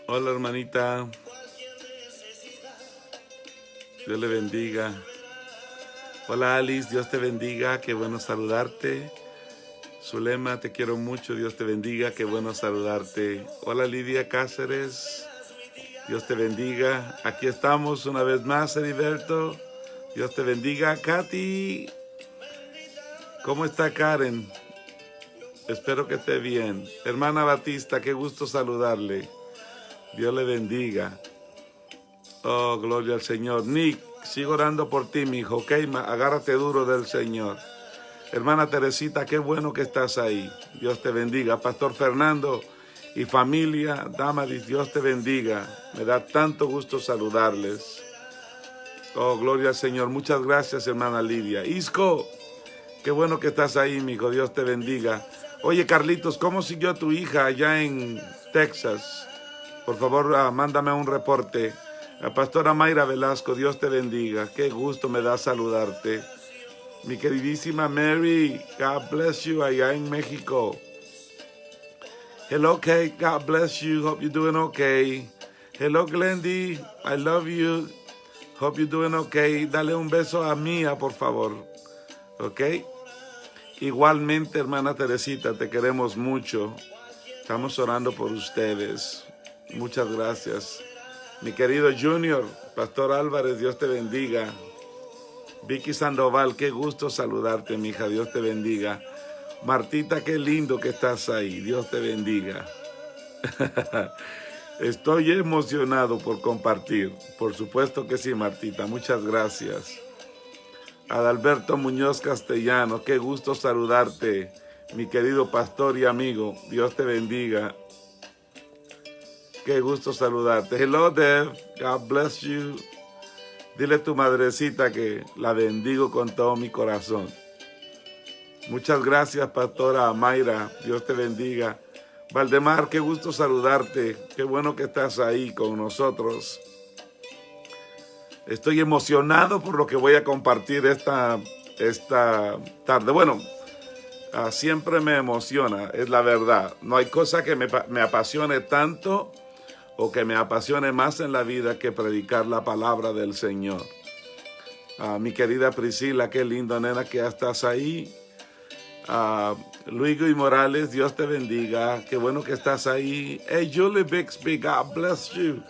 Hola, hermanita. Dios le bendiga. Hola, Alice. Dios te bendiga. Qué bueno saludarte. Zulema, te quiero mucho. Dios te bendiga. Qué bueno saludarte. Hola, Lidia Cáceres. Dios te bendiga. Aquí estamos una vez más, Heriberto. Dios te bendiga. Katy. ¿Cómo está Karen? Espero que esté bien. Hermana Batista, qué gusto saludarle. Dios le bendiga. Oh, gloria al Señor. Nick, sigo orando por ti, mi hijo, ¿ok? Agárrate duro del Señor. Hermana Teresita, qué bueno que estás ahí. Dios te bendiga. Pastor Fernando y familia, Damaris, Dios te bendiga. Me da tanto gusto saludarles. Oh, gloria al Señor. Muchas gracias, hermana Lidia. Isco, qué bueno que estás ahí, mi hijo. Dios te bendiga. Oye, Carlitos, ¿cómo siguió tu hija allá en Texas? Por favor, mándame un reporte. Pastora Mayra Velasco, Dios te bendiga. Qué gusto me da saludarte. Mi queridísima Mary, God bless you allá en México. Hello, Kate, God bless you. Hope you're doing okay. Hello, Glendy, I love you. Hope you're doing okay. Dale un beso a Mía, por favor. ¿Ok? Igualmente, hermana Teresita, te queremos mucho. Estamos orando por ustedes. Muchas gracias. Mi querido Junior, Pastor Álvarez, Dios te bendiga. Vicky Sandoval, qué gusto saludarte, mi hija, Dios te bendiga. Martita, qué lindo que estás ahí, Dios te bendiga. Estoy emocionado por compartir. Por supuesto que sí, Martita, muchas gracias. Adalberto Muñoz Castellano, qué gusto saludarte, mi querido pastor y amigo, Dios te bendiga. Qué gusto saludarte. Hello, Dev. God bless you. Dile a tu madrecita que la bendigo con todo mi corazón. Muchas gracias, pastora Mayra. Dios te bendiga. Valdemar, qué gusto saludarte. Qué bueno que estás ahí con nosotros. Estoy emocionado por lo que voy a compartir esta tarde. Bueno, siempre me emociona, es la verdad. No hay cosa que me apasione tanto o que me apasione más en la vida que predicar la palabra del Señor. Mi querida Priscila, qué lindo, nena, que ya estás ahí. Luigo y Morales, Dios te bendiga. Qué bueno que estás ahí. Hey, Julie Bixby, God bless you.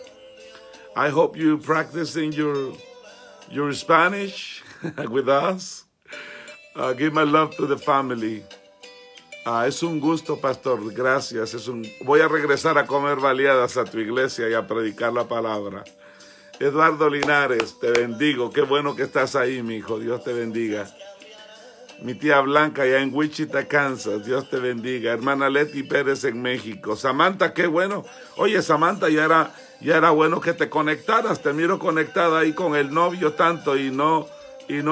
I hope you practicing your Spanish with us. Give my love to the family. Es un gusto, pastor, gracias. Voy a regresar a comer baleadas a tu iglesia y a predicar la palabra. Eduardo Linares, te bendigo. Qué bueno que estás ahí, mi hijo. Dios te bendiga. Mi tía Blanca allá en Wichita, Kansas. Dios te bendiga. Hermana Leti Pérez en México. Samantha, qué bueno. Oye, Samantha, ya era bueno que te conectaras. Te miro conectada ahí con el novio tanto y no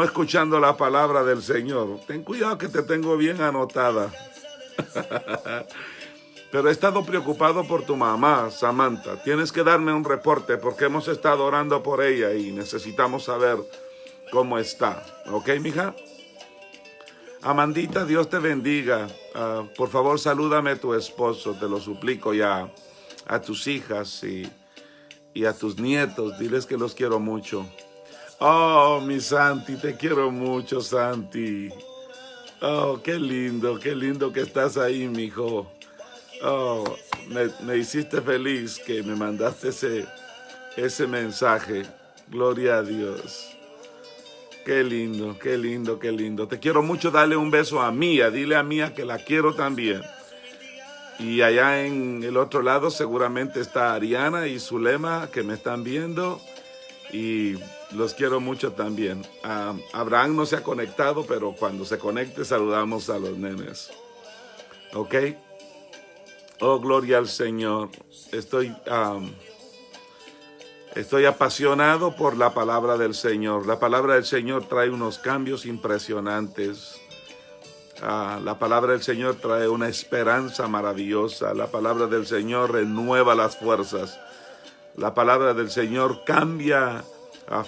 escuchando la palabra del Señor. Ten cuidado que te tengo bien anotada. Pero he estado preocupado por tu mamá, Samantha. Tienes que darme un reporte porque hemos estado orando por ella y necesitamos saber cómo está. ¿Ok, mija? Amandita, Dios te bendiga. Por favor, salúdame a tu esposo, te lo suplico ya. A tus hijas y a tus nietos. Diles que los quiero mucho. Oh, mi Santi, te quiero mucho, Santi. Oh, qué lindo que estás ahí, mijo. Oh, me hiciste feliz que me mandaste ese mensaje. Gloria a Dios. Qué lindo, qué lindo, qué lindo. Te quiero mucho, dale un beso a Mía. Dile a Mía que la quiero también. Y allá en el otro lado seguramente está Ariana y Zulema que me están viendo. Y los quiero mucho también. Abraham no se ha conectado, pero cuando se conecte saludamos a los nenes. ¿Ok? Oh, gloria al Señor. Estoy apasionado por la palabra del Señor. La palabra del Señor trae unos cambios impresionantes. La palabra del Señor trae una esperanza maravillosa. La palabra del Señor renueva las fuerzas. La palabra del Señor cambia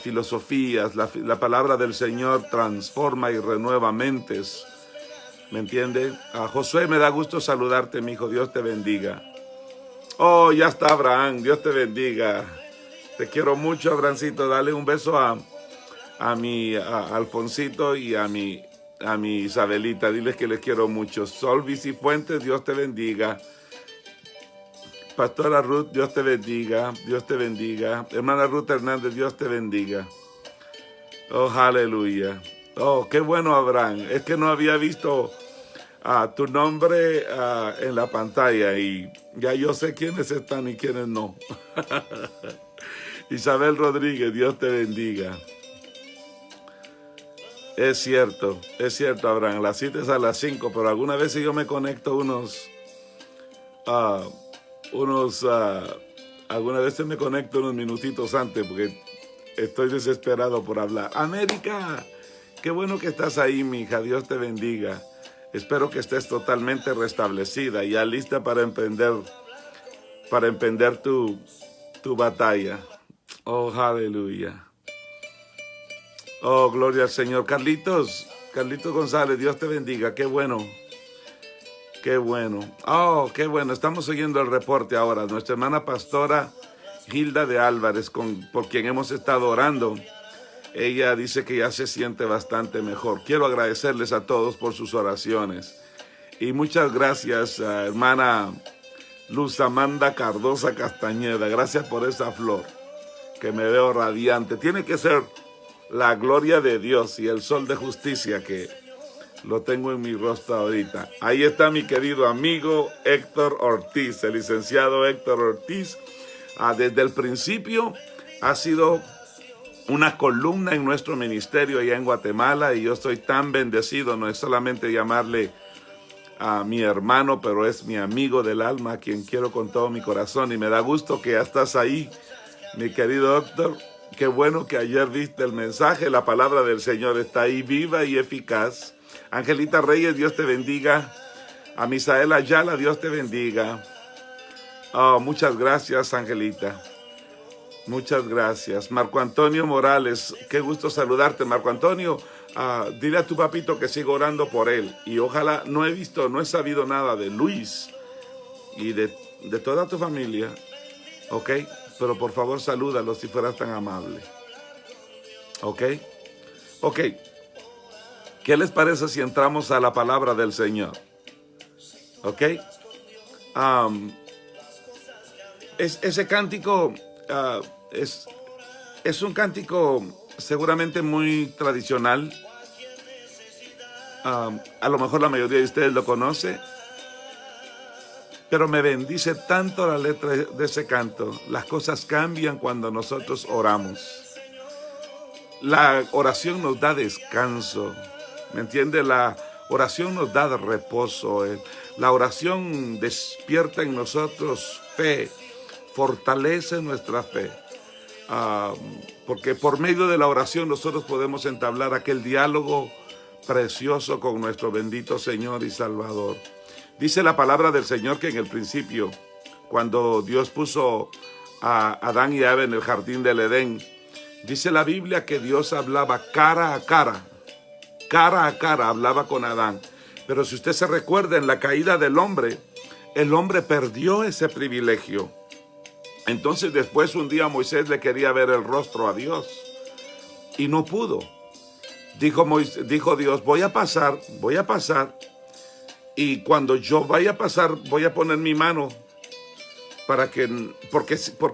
filosofías. La palabra del Señor transforma y renueva mentes. ¿Me entiende? Josué, me da gusto saludarte, mi hijo. Dios te bendiga. Oh, ya está Abraham, Dios te bendiga. Te quiero mucho, Abrancito. Dale un beso a Alfonsito y a mi Isabelita. Diles que les quiero mucho. Solvis y Fuentes, Dios te bendiga. Pastora Ruth, Dios te bendiga. Dios te bendiga. Hermana Ruth Hernández, Dios te bendiga. Oh, aleluya. Oh, qué bueno, Abraham. Es que no había visto tu nombre en la pantalla y ya yo sé quiénes están y quiénes no. Isabel Rodríguez, Dios te bendiga. Es cierto, Abraham. La cita es a las 5, pero algunas veces yo me conecto algunas veces me conecto unos minutitos antes porque estoy desesperado por hablar. América, qué bueno que estás ahí, mi hija. Dios te bendiga. Espero que estés totalmente restablecida, ya lista para emprender tu batalla. Oh, aleluya. Oh, gloria al Señor. Carlitos González, Dios te bendiga. Qué bueno. Qué bueno. Oh, qué bueno. Estamos oyendo el reporte ahora. Nuestra hermana pastora Gilda de Álvarez, por quien hemos estado orando. Ella dice que ya se siente bastante mejor. Quiero agradecerles a todos por sus oraciones. Y muchas gracias, hermana Luz Amanda Cardosa Castañeda. Gracias por esa flor, que me veo radiante. Tiene que ser la gloria de Dios y el sol de justicia que lo tengo en mi rostro ahorita. Ahí está mi querido amigo Héctor Ortiz, el licenciado Héctor Ortiz. Desde el principio ha sido una columna en nuestro ministerio allá en Guatemala y yo estoy tan bendecido. No es solamente llamarle a mi hermano, pero es mi amigo del alma, a quien quiero con todo mi corazón, y me da gusto que ya estás ahí, mi querido Héctor. Qué bueno que ayer viste el mensaje. La palabra del Señor está ahí, viva y eficaz. Angelita Reyes, Dios te bendiga. A Misael Ayala, Dios te bendiga. Oh, muchas gracias, Angelita. Muchas gracias. Marco Antonio Morales, qué gusto saludarte, Marco Antonio. Dile a tu papito que sigo orando por él. Y ojalá, no he sabido nada de Luis y de toda tu familia. ¿Ok? Pero por favor salúdalos si fueras tan amable. ¿Ok? Ok. ¿Qué les parece si entramos a la palabra del Señor? ¿Ok? Ese cántico es un cántico seguramente muy tradicional. A lo mejor la mayoría de ustedes lo conoce. Pero me bendice tanto la letra de ese canto. Las cosas cambian cuando nosotros oramos. La oración nos da descanso. ¿Me entiende? La oración nos da reposo. La oración despierta en nosotros fe. Fortalece nuestra fe. Porque por medio de la oración nosotros podemos entablar aquel diálogo precioso con nuestro bendito Señor y Salvador. Dice la palabra del Señor que en el principio, cuando Dios puso a Adán y a Eva en el jardín del Edén, dice la Biblia que Dios hablaba cara a cara hablaba con Adán. Pero si usted se recuerda, en la caída del hombre, el hombre perdió ese privilegio. Entonces después un día Moisés le quería ver el rostro a Dios y no pudo. Dijo Dios, voy a pasar, y cuando yo vaya a pasar, voy a poner mi mano porque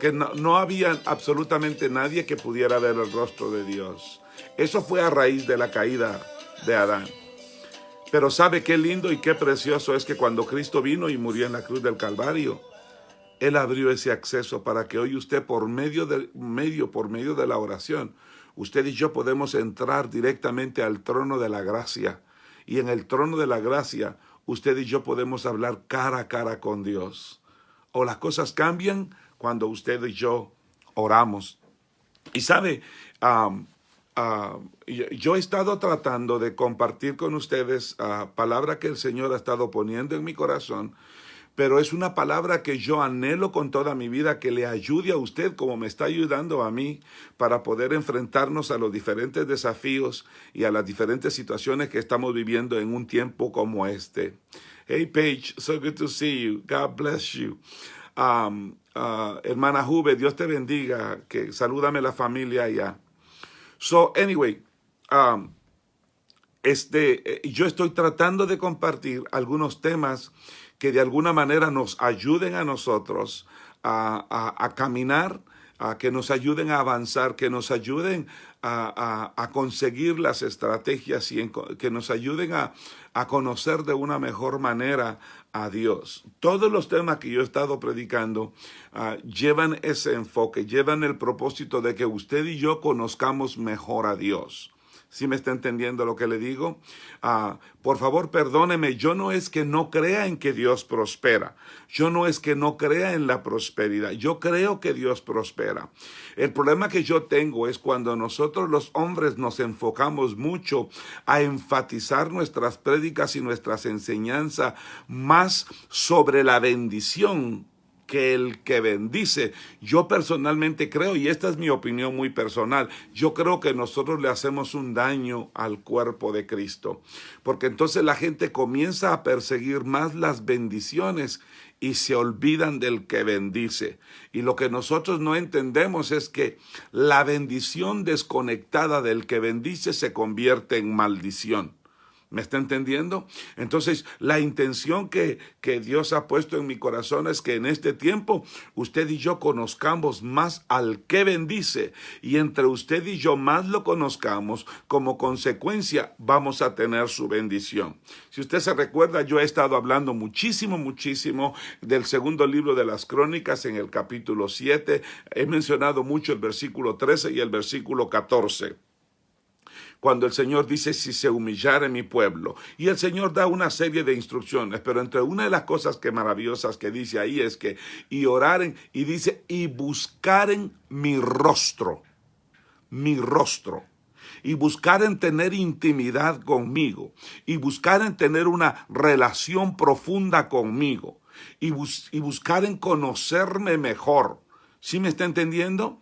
no había absolutamente nadie que pudiera ver el rostro de Dios. Eso fue a raíz de la caída de Adán. Pero ¿sabe qué lindo y qué precioso es que cuando Cristo vino y murió en la cruz del Calvario, Él abrió ese acceso para que hoy usted por medio de la oración, usted y yo podemos entrar directamente al trono de la gracia. Y en el trono de la gracia, usted y yo podemos hablar cara a cara con Dios. O las cosas cambian cuando usted y yo oramos. Y sabe, yo he estado tratando de compartir con ustedes palabra que el Señor ha estado poniendo en mi corazón, pero es una palabra que yo anhelo con toda mi vida, que le ayude a usted como me está ayudando a mí para poder enfrentarnos a los diferentes desafíos y a las diferentes situaciones que estamos viviendo en un tiempo como este. Hey Paige, so good to see you. God bless you. Hermana Juve, Dios te bendiga, que salúdame la familia allá. So, anyway, yo estoy tratando de compartir algunos temas que de alguna manera nos ayuden a nosotros a caminar, que nos ayuden a avanzar, que nos ayuden a conseguir las estrategias y que nos ayuden a conocer de una mejor manera a Dios. Todos los temas que yo he estado predicando llevan ese enfoque, llevan el propósito de que usted y yo conozcamos mejor a Dios. ¿Sí me está entendiendo lo que le digo? Por favor, perdóneme, yo no es que no crea en que Dios prospera. Yo no es que no crea en la prosperidad. Yo creo que Dios prospera. El problema que yo tengo es cuando nosotros los hombres nos enfocamos mucho a enfatizar nuestras prédicas y nuestras enseñanzas más sobre la bendición que el que bendice. Yo personalmente creo, y esta es mi opinión muy personal, yo creo que nosotros le hacemos un daño al cuerpo de Cristo, porque entonces la gente comienza a perseguir más las bendiciones y se olvidan del que bendice. Y lo que nosotros no entendemos es que la bendición desconectada del que bendice se convierte en maldición. ¿Me está entendiendo? Entonces, la intención que Dios ha puesto en mi corazón es que en este tiempo usted y yo conozcamos más al que bendice, y entre usted y yo más lo conozcamos, como consecuencia vamos a tener su bendición. Si usted se recuerda, yo he estado hablando muchísimo del segundo libro de las Crónicas en el capítulo 7. He mencionado mucho el versículo 13 y el versículo 14. Cuando el Señor dice, si se humillare mi pueblo. Y el Señor da una serie de instrucciones, pero entre una de las cosas que maravillosas que dice ahí es que, y oraren, y dice, y buscaren mi rostro, y buscaren tener intimidad conmigo, y buscaren tener una relación profunda conmigo, y buscaren conocerme mejor. ¿Sí me está entendiendo?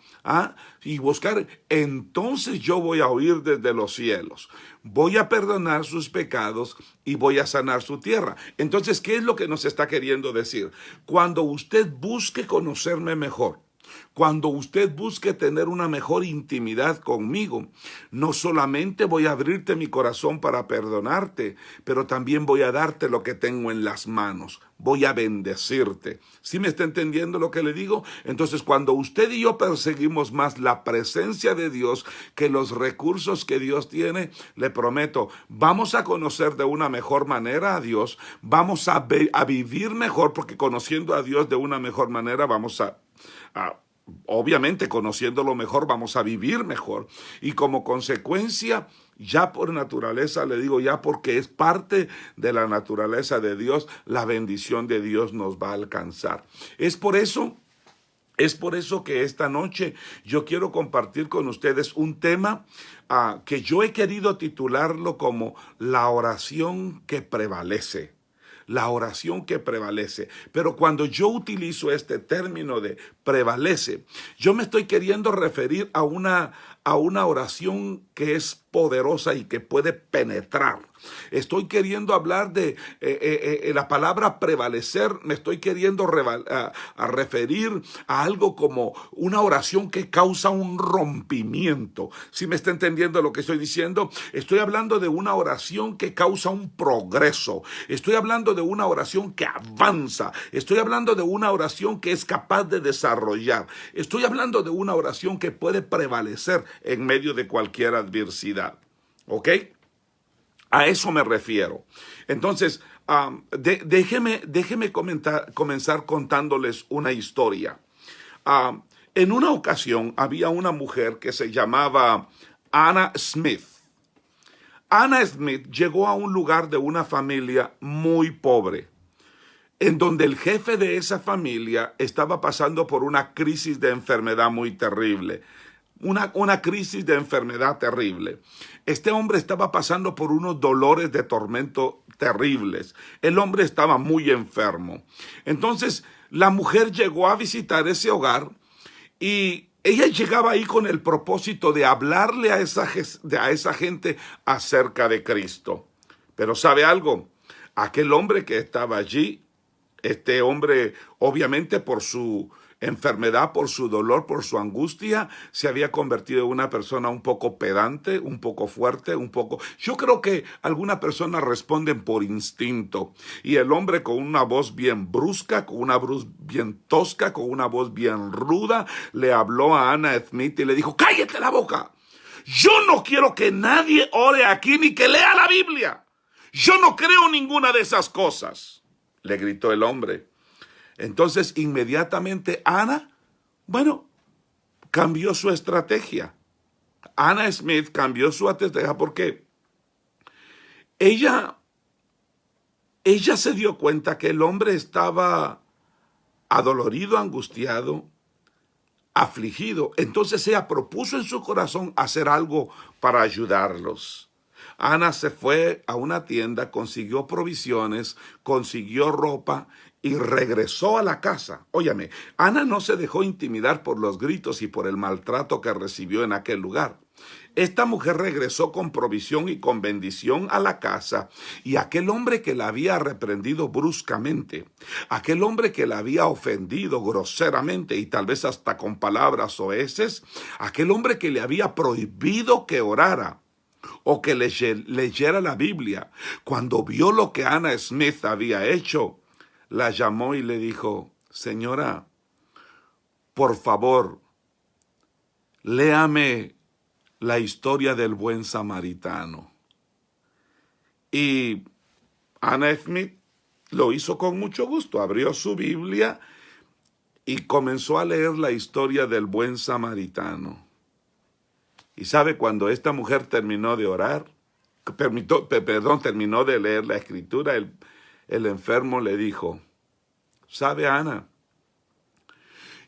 Y buscar, entonces yo voy a oír desde los cielos, voy a perdonar sus pecados y voy a sanar su tierra. Entonces, ¿qué es lo que nos está queriendo decir? Cuando usted busque conocerme mejor, cuando usted busque tener una mejor intimidad conmigo, no solamente voy a abrirte mi corazón para perdonarte, pero también voy a darte lo que tengo en las manos. Voy a bendecirte. ¿Sí me está entendiendo lo que le digo? Entonces, cuando usted y yo perseguimos más la presencia de Dios que los recursos que Dios tiene, le prometo, vamos a conocer de una mejor manera a Dios, vamos a vivir mejor, porque conociendo a Dios de una mejor manera vamos obviamente, conociéndolo mejor, vamos a vivir mejor. Y como consecuencia, ya por naturaleza, le digo ya porque es parte de la naturaleza de Dios, la bendición de Dios nos va a alcanzar. Es por eso que esta noche yo quiero compartir con ustedes un tema que yo he querido titularlo como la oración que prevalece. La oración que prevalece. Pero cuando yo utilizo este término de prevalece, yo me estoy queriendo referir a una oración que es poderosa y que puede penetrar. Estoy queriendo hablar de la palabra prevalecer, me estoy queriendo referir a algo como una oración que causa un rompimiento. ¿Sí me está entendiendo lo que estoy diciendo? Estoy hablando de una oración que causa un progreso. Estoy hablando de una oración que avanza. Estoy hablando de una oración que es capaz de desarrollar. Estoy hablando de una oración que puede prevalecer en medio de cualquier adversidad. ¿Ok? A eso me refiero. Entonces, déjeme comenzar contándoles una historia. En una ocasión había una mujer que se llamaba Anna Smith. Anna Smith llegó a un lugar de una familia muy pobre, en donde el jefe de esa familia estaba pasando por una crisis de enfermedad muy terrible. Una crisis de enfermedad terrible. Este hombre estaba pasando por unos dolores de tormento terribles. El hombre estaba muy enfermo. Entonces, la mujer llegó a visitar ese hogar y ella llegaba ahí con el propósito de hablarle a esa gente acerca de Cristo. Pero ¿sabe algo? Aquel hombre que estaba allí Este hombre, obviamente por su enfermedad, por su dolor, por su angustia, se había convertido en una persona un poco pedante, un poco fuerte, un poco... Yo creo que algunas personas responden por instinto. Y el hombre con una voz bien brusca, con una voz bien tosca, con una voz bien ruda, le habló a Anna Smith y le dijo, ¡cállate la boca! Yo no quiero que nadie ore aquí ni que lea la Biblia. Yo no creo ninguna de esas cosas, le gritó el hombre. Entonces, inmediatamente Ana, cambió su estrategia. Anna Smith cambió su estrategia porque ella se dio cuenta que el hombre estaba adolorido, angustiado, afligido. Entonces ella propuso en su corazón hacer algo para ayudarlos. Ana se fue a una tienda, consiguió provisiones, consiguió ropa y regresó a la casa. Óyame, Ana no se dejó intimidar por los gritos y por el maltrato que recibió en aquel lugar. Esta mujer regresó con provisión y con bendición a la casa, y aquel hombre que la había reprendido bruscamente, aquel hombre que la había ofendido groseramente y tal vez hasta con palabras soeces, aquel hombre que le había prohibido que orara o que leyera la Biblia, cuando vio lo que Anna Smith había hecho, la llamó y le dijo, señora, por favor, léame la historia del buen samaritano. Y Anna Smith lo hizo con mucho gusto, abrió su Biblia y comenzó a leer la historia del buen samaritano. Y sabe, cuando esta mujer terminó de orar, terminó de leer la escritura, el enfermo le dijo, ¿sabe, Ana?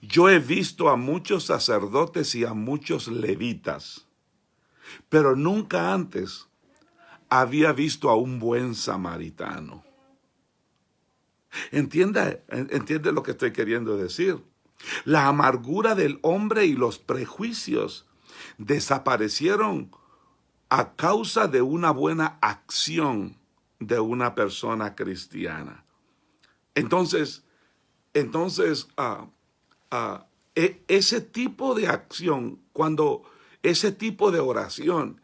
Yo he visto a muchos sacerdotes y a muchos levitas, pero nunca antes había visto a un buen samaritano. ¿Entiende lo que estoy queriendo decir? La amargura del hombre y los prejuicios desaparecieron a causa de una buena acción de una persona cristiana. Entonces, ese tipo de acción, ese tipo de oración,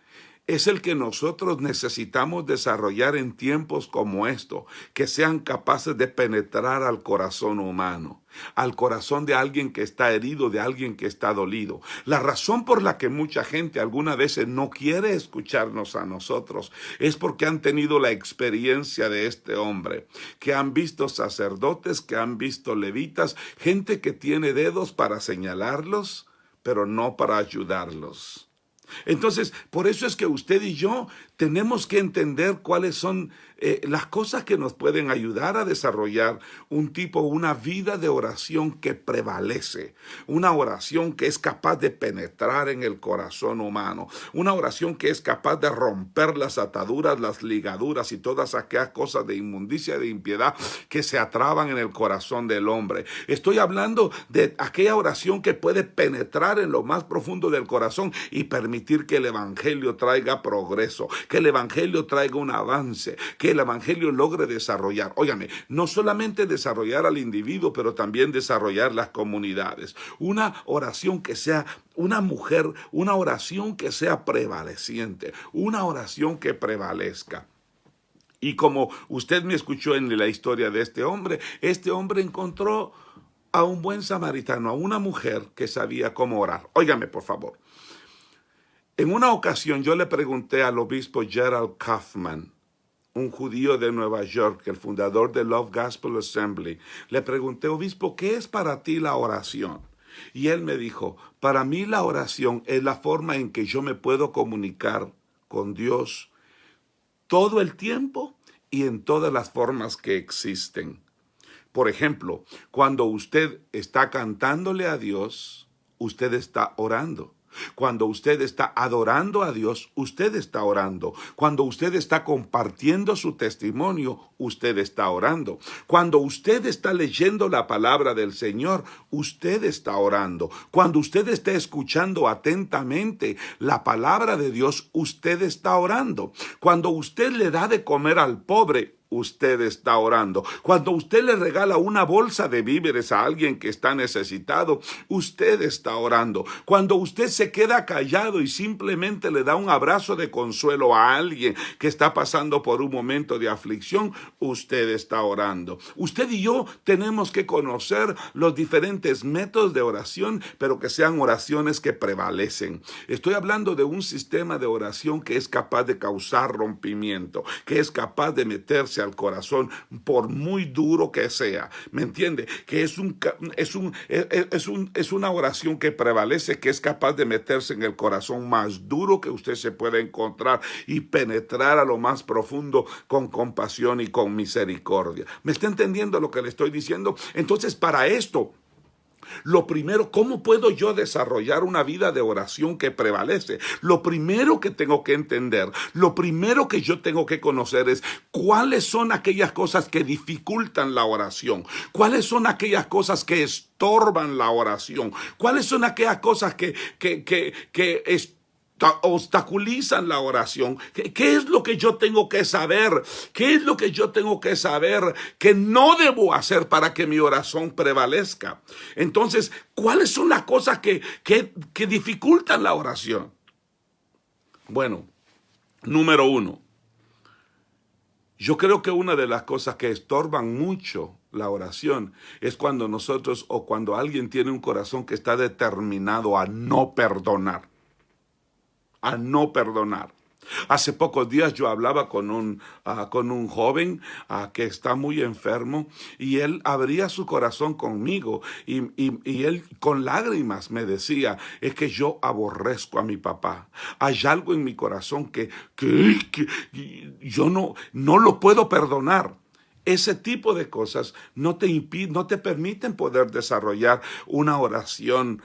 es el que nosotros necesitamos desarrollar en tiempos como estos, que sean capaces de penetrar al corazón humano, al corazón de alguien que está herido, de alguien que está dolido. La razón por la que mucha gente algunas veces no quiere escucharnos a nosotros es porque han tenido la experiencia de este hombre, que han visto sacerdotes, que han visto levitas, gente que tiene dedos para señalarlos, pero no para ayudarlos. Entonces, por eso es que usted y yo tenemos que entender cuáles son las cosas que nos pueden ayudar a desarrollar una vida de oración que prevalece, una oración que es capaz de penetrar en el corazón humano, una oración que es capaz de romper las ataduras, las ligaduras y todas aquellas cosas de inmundicia, de impiedad que se atraban en el corazón del hombre. Estoy hablando de aquella oración que puede penetrar en lo más profundo del corazón y permitir que el evangelio traiga progreso, que el evangelio traiga un avance, que el evangelio logre desarrollar. Óigame, no solamente desarrollar al individuo, pero también desarrollar las comunidades. Una oración que sea una oración que sea prevaleciente, una oración que prevalezca. Y como usted me escuchó en la historia de este hombre encontró a un buen samaritano, a una mujer que sabía cómo orar. Óigame, por favor. En una ocasión yo le pregunté al obispo Gerald Kaufman, un judío de Nueva York, el fundador de Love Gospel Assembly, le pregunté, obispo, ¿qué es para ti la oración? Y él me dijo, para mí la oración es la forma en que yo me puedo comunicar con Dios todo el tiempo y en todas las formas que existen. Por ejemplo, cuando usted está cantándole a Dios, usted está orando. Cuando usted está adorando a Dios, usted está orando. Cuando usted está compartiendo su testimonio, usted está orando. Cuando usted está leyendo la palabra del Señor, usted está orando. Cuando usted está escuchando atentamente la palabra de Dios, usted está orando. Cuando usted le da de comer al pobre, usted está orando. Cuando usted le regala una bolsa de víveres a alguien que está necesitado, usted está orando. Cuando usted se queda callado y simplemente le da un abrazo de consuelo a alguien que está pasando por un momento de aflicción, usted está orando. Usted y yo tenemos que conocer los diferentes métodos de oración, pero que sean oraciones que prevalecen. Estoy hablando de un sistema de oración que es capaz de causar rompimiento, que es capaz de meterse al corazón por muy duro que sea. ¿Me entiende? Que es una oración que prevalece, que es capaz de meterse en el corazón más duro que usted se pueda encontrar y penetrar a lo más profundo con compasión y con misericordia. ¿Me está entendiendo lo que le estoy diciendo? Entonces, para esto, lo primero, ¿cómo puedo yo desarrollar una vida de oración que prevalece? Lo primero que tengo que entender, lo primero que yo tengo que conocer es cuáles son aquellas cosas que dificultan la oración, cuáles son aquellas cosas que estorban la oración, cuáles son aquellas cosas que obstaculizan la oración. ¿Qué es lo que yo tengo que saber? ¿Qué es lo que yo tengo que saber que no debo hacer para que mi oración prevalezca? Entonces, ¿cuáles son las cosas que dificultan la oración? Bueno, número uno, yo creo que una de las cosas que estorban mucho la oración es cuando nosotros o cuando alguien tiene un corazón que está determinado a no perdonar. A no perdonar. Hace pocos días yo hablaba con un joven que está muy enfermo y él abría su corazón conmigo y él con lágrimas me decía, es que yo aborrezco a mi papá. Hay algo en mi corazón que yo no lo puedo perdonar. Ese tipo de cosas no te permiten poder desarrollar una oración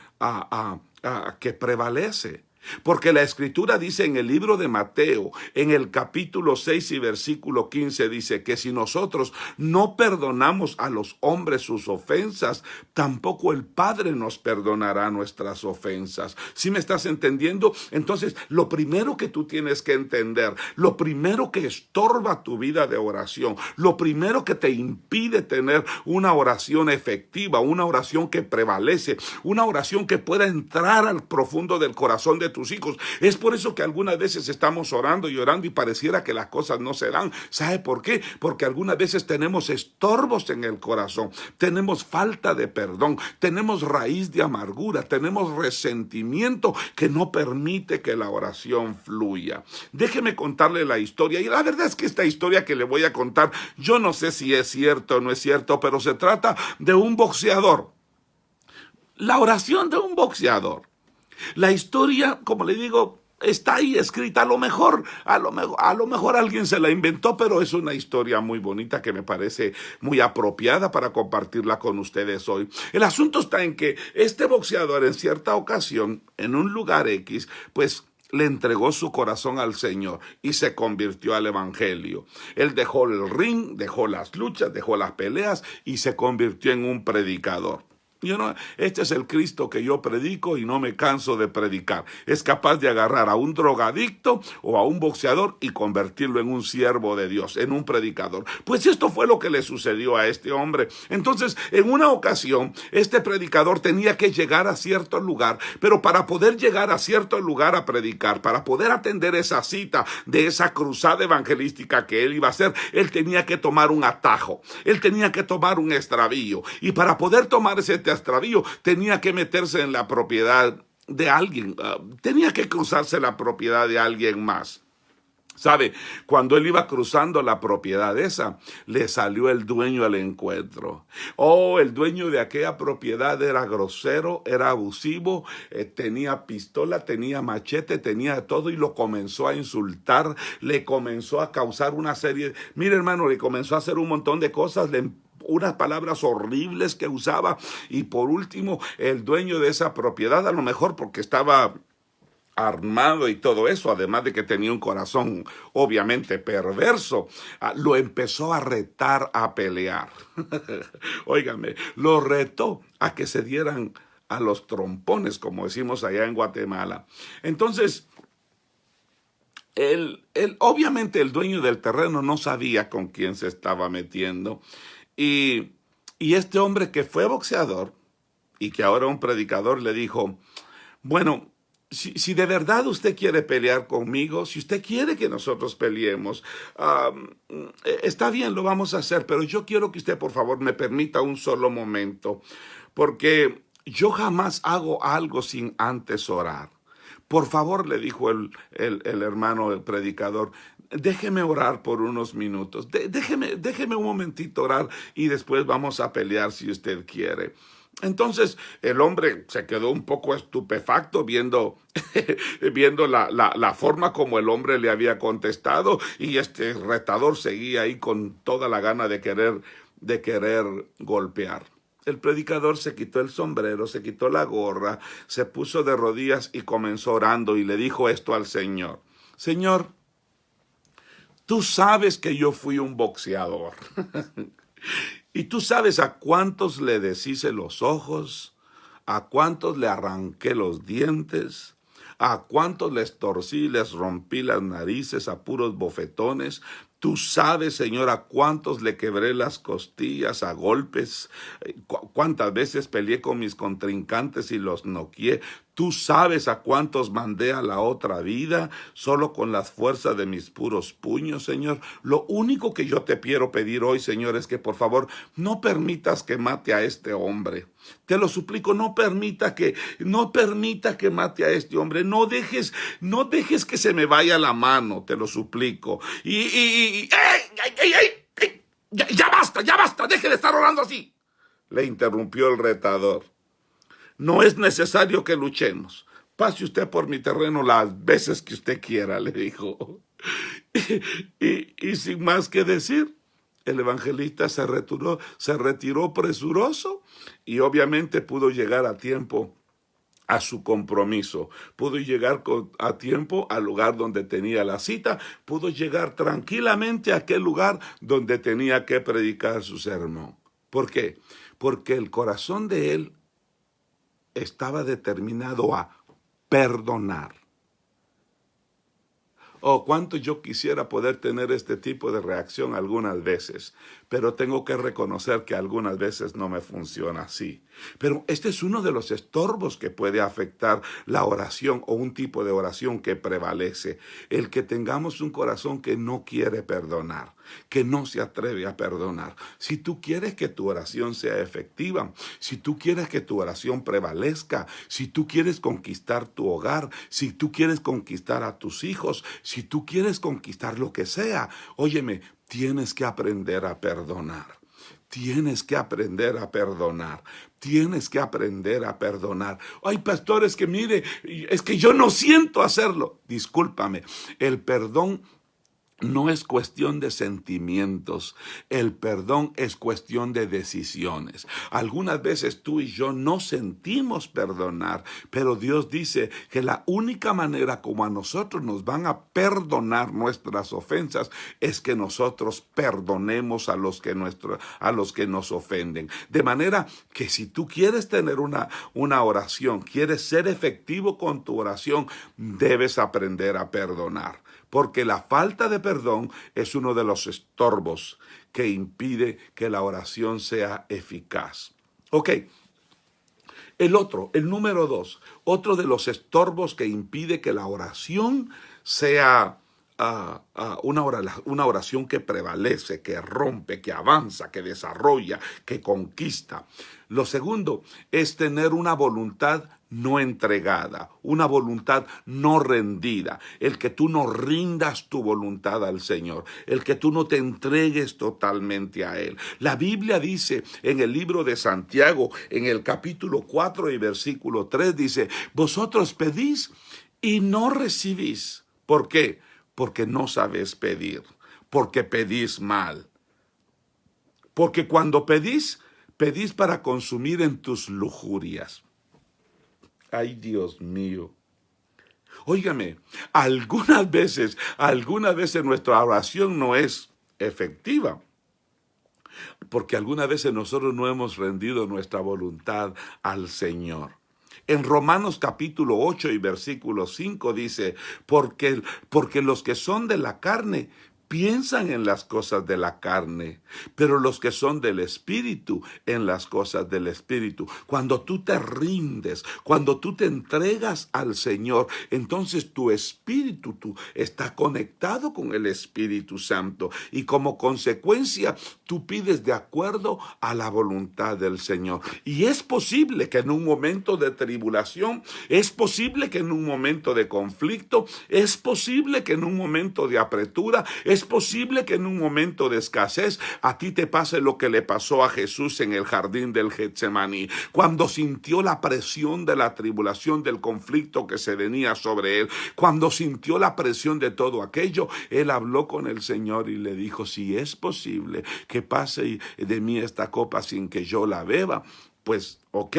que prevalece. Porque la Escritura dice en el libro de Mateo, en el capítulo 6 y versículo 15, dice que si nosotros no perdonamos a los hombres sus ofensas, tampoco el Padre nos perdonará nuestras ofensas. ¿Sí me estás entendiendo? Entonces, lo primero que tú tienes que entender, lo primero que estorba tu vida de oración, lo primero que te impide tener una oración efectiva, una oración que prevalece, una oración que pueda entrar al profundo del corazón de tus hijos. Es por eso que algunas veces estamos orando y orando y pareciera que las cosas no se dan. ¿Sabe por qué? Porque algunas veces tenemos estorbos en el corazón, tenemos falta de perdón, tenemos raíz de amargura, tenemos resentimiento que no permite que la oración fluya. Déjeme contarle la historia, y la verdad es que esta historia que le voy a contar, yo no sé si es cierto o no es cierto, pero se trata de un boxeador. La oración de un boxeador. La historia, como le digo, está ahí escrita. A lo mejor alguien se la inventó, pero es una historia muy bonita que me parece muy apropiada para compartirla con ustedes hoy. El asunto está en que este boxeador en cierta ocasión, en un lugar X, pues le entregó su corazón al Señor y se convirtió al Evangelio. Él dejó el ring, dejó las luchas, dejó las peleas y se convirtió en un predicador. Este es el Cristo que yo predico y no me canso de predicar. Es capaz de agarrar a un drogadicto o a un boxeador y convertirlo en un siervo de Dios, en un predicador. Pues esto fue lo que le sucedió a este hombre. Entonces, en una ocasión, este predicador tenía que llegar a cierto lugar, pero para poder llegar a cierto lugar a predicar, para poder atender esa cita de esa cruzada evangelística que él iba a hacer, él tenía que tomar un atajo, él tenía que tomar un extravío, y para poder tomar ese extravío tenía que meterse en la propiedad de alguien, tenía que cruzarse la propiedad de alguien más. ¿Sabe? Cuando él iba cruzando la propiedad esa, le salió el dueño al encuentro. El dueño de aquella propiedad era grosero, era abusivo, tenía pistola, tenía machete, tenía todo y lo comenzó a insultar, le comenzó a causar una serie, mire hermano, le comenzó a hacer un montón de cosas, unas palabras horribles que usaba, y por último el dueño de esa propiedad, a lo mejor porque estaba armado y todo eso, además de que tenía un corazón obviamente perverso, lo empezó a retar a pelear. Óigame, lo retó a que se dieran a los trompones, como decimos allá en Guatemala. Entonces, Obviamente el dueño del terreno no sabía con quién se estaba metiendo. Y, y este hombre que fue boxeador y que ahora es un predicador le dijo, bueno, si de verdad usted quiere pelear conmigo, si usted quiere que nosotros peleemos, está bien, lo vamos a hacer, pero yo quiero que usted por favor me permita un solo momento, porque yo jamás hago algo sin antes orar. Por favor, le dijo el hermano, el predicador, déjeme orar por unos minutos, déjeme un momentito orar y después vamos a pelear si usted quiere. Entonces el hombre se quedó un poco estupefacto viendo, viendo la forma como el hombre le había contestado y este retador seguía ahí con toda la gana de querer golpear. El predicador se quitó el sombrero, se quitó la gorra, se puso de rodillas y comenzó orando y le dijo esto al Señor. Señor, tú sabes que yo fui un boxeador. Y tú sabes a cuántos le deshice los ojos, a cuántos le arranqué los dientes, a cuántos les torcí y les rompí las narices a puros bofetones. Tú sabes, Señor, a cuántos le quebré las costillas a golpes, cuántas veces peleé con mis contrincantes y los noqueé. Tú sabes a cuántos mandé a la otra vida solo con las fuerzas de mis puros puños, Señor. Lo único que yo te quiero pedir hoy, Señor, es que por favor no permitas que mate a este hombre. Te lo suplico, no permita que mate a este hombre. No dejes que se me vaya la mano, te lo suplico. ¡Ey! Ya basta, deje de estar orando así. Le interrumpió el retador. No es necesario que luchemos. Pase usted por mi terreno las veces que usted quiera, le dijo. Y sin más que decir, el evangelista se retiró presuroso y obviamente pudo llegar a tiempo a su compromiso, pudo llegar a tiempo al lugar donde tenía la cita, pudo llegar tranquilamente a aquel lugar donde tenía que predicar su sermón. ¿Por qué? Porque el corazón de él estaba determinado a perdonar. Oh, cuánto yo quisiera poder tener este tipo de reacción algunas veces, pero tengo que reconocer que algunas veces no me funciona así. Pero este es uno de los estorbos que puede afectar la oración o un tipo de oración que prevalece. El que tengamos un corazón que no quiere perdonar, que no se atreve a perdonar. Si tú quieres que tu oración sea efectiva, si tú quieres que tu oración prevalezca, si tú quieres conquistar tu hogar, si tú quieres conquistar a tus hijos, si tú quieres conquistar lo que sea, óyeme, tienes que aprender a perdonar. Tienes que aprender a perdonar. Tienes que aprender a perdonar. Ay, pastores, que mire, es que yo no siento hacerlo. Discúlpame, el perdón no es cuestión de sentimientos, el perdón es cuestión de decisiones. Algunas veces tú y yo no sentimos perdonar, pero Dios dice que la única manera como a nosotros nos van a perdonar nuestras ofensas es que nosotros perdonemos a los que nos ofenden. De manera que si tú quieres tener una oración, quieres ser efectivo con tu oración, debes aprender a perdonar. Porque la falta de perdón es uno de los estorbos que impide que la oración sea eficaz. Ok, el número 2, otro de los estorbos que impide que la oración sea una oración que prevalece, que rompe, que avanza, que desarrolla, que conquista. Lo segundo es tener una voluntad no entregada, una voluntad no rendida, el que tú no rindas tu voluntad al Señor, el que tú no te entregues totalmente a Él. La Biblia dice en el libro de Santiago, en el capítulo 4 y versículo 3, dice, vosotros pedís y no recibís. ¿Por qué? Porque no sabes pedir, porque pedís mal. Porque cuando pedís para consumir en tus lujurias. Ay, Dios mío. Óigame, algunas veces nuestra oración no es efectiva. Porque algunas veces nosotros no hemos rendido nuestra voluntad al Señor. En Romanos capítulo 8 y versículo 5 dice, porque los que son de la carne piensan en las cosas de la carne, pero los que son del Espíritu en las cosas del Espíritu. Cuando tú te rindes, cuando tú te entregas al Señor, entonces tu espíritu tú está conectado con el Espíritu Santo y como consecuencia tú pides de acuerdo a la voluntad del Señor. Y es posible que en un momento de tribulación, es posible que en un momento de conflicto, es posible que en un momento de apretura, es posible que en un momento de escasez a ti te pase lo que le pasó a Jesús en el jardín del Getsemaní, cuando sintió la presión de la tribulación, del conflicto que se venía sobre él, cuando sintió la presión de todo aquello, él habló con el Señor y le dijo, si es posible que pase de mí esta copa sin que yo la beba, pues ok.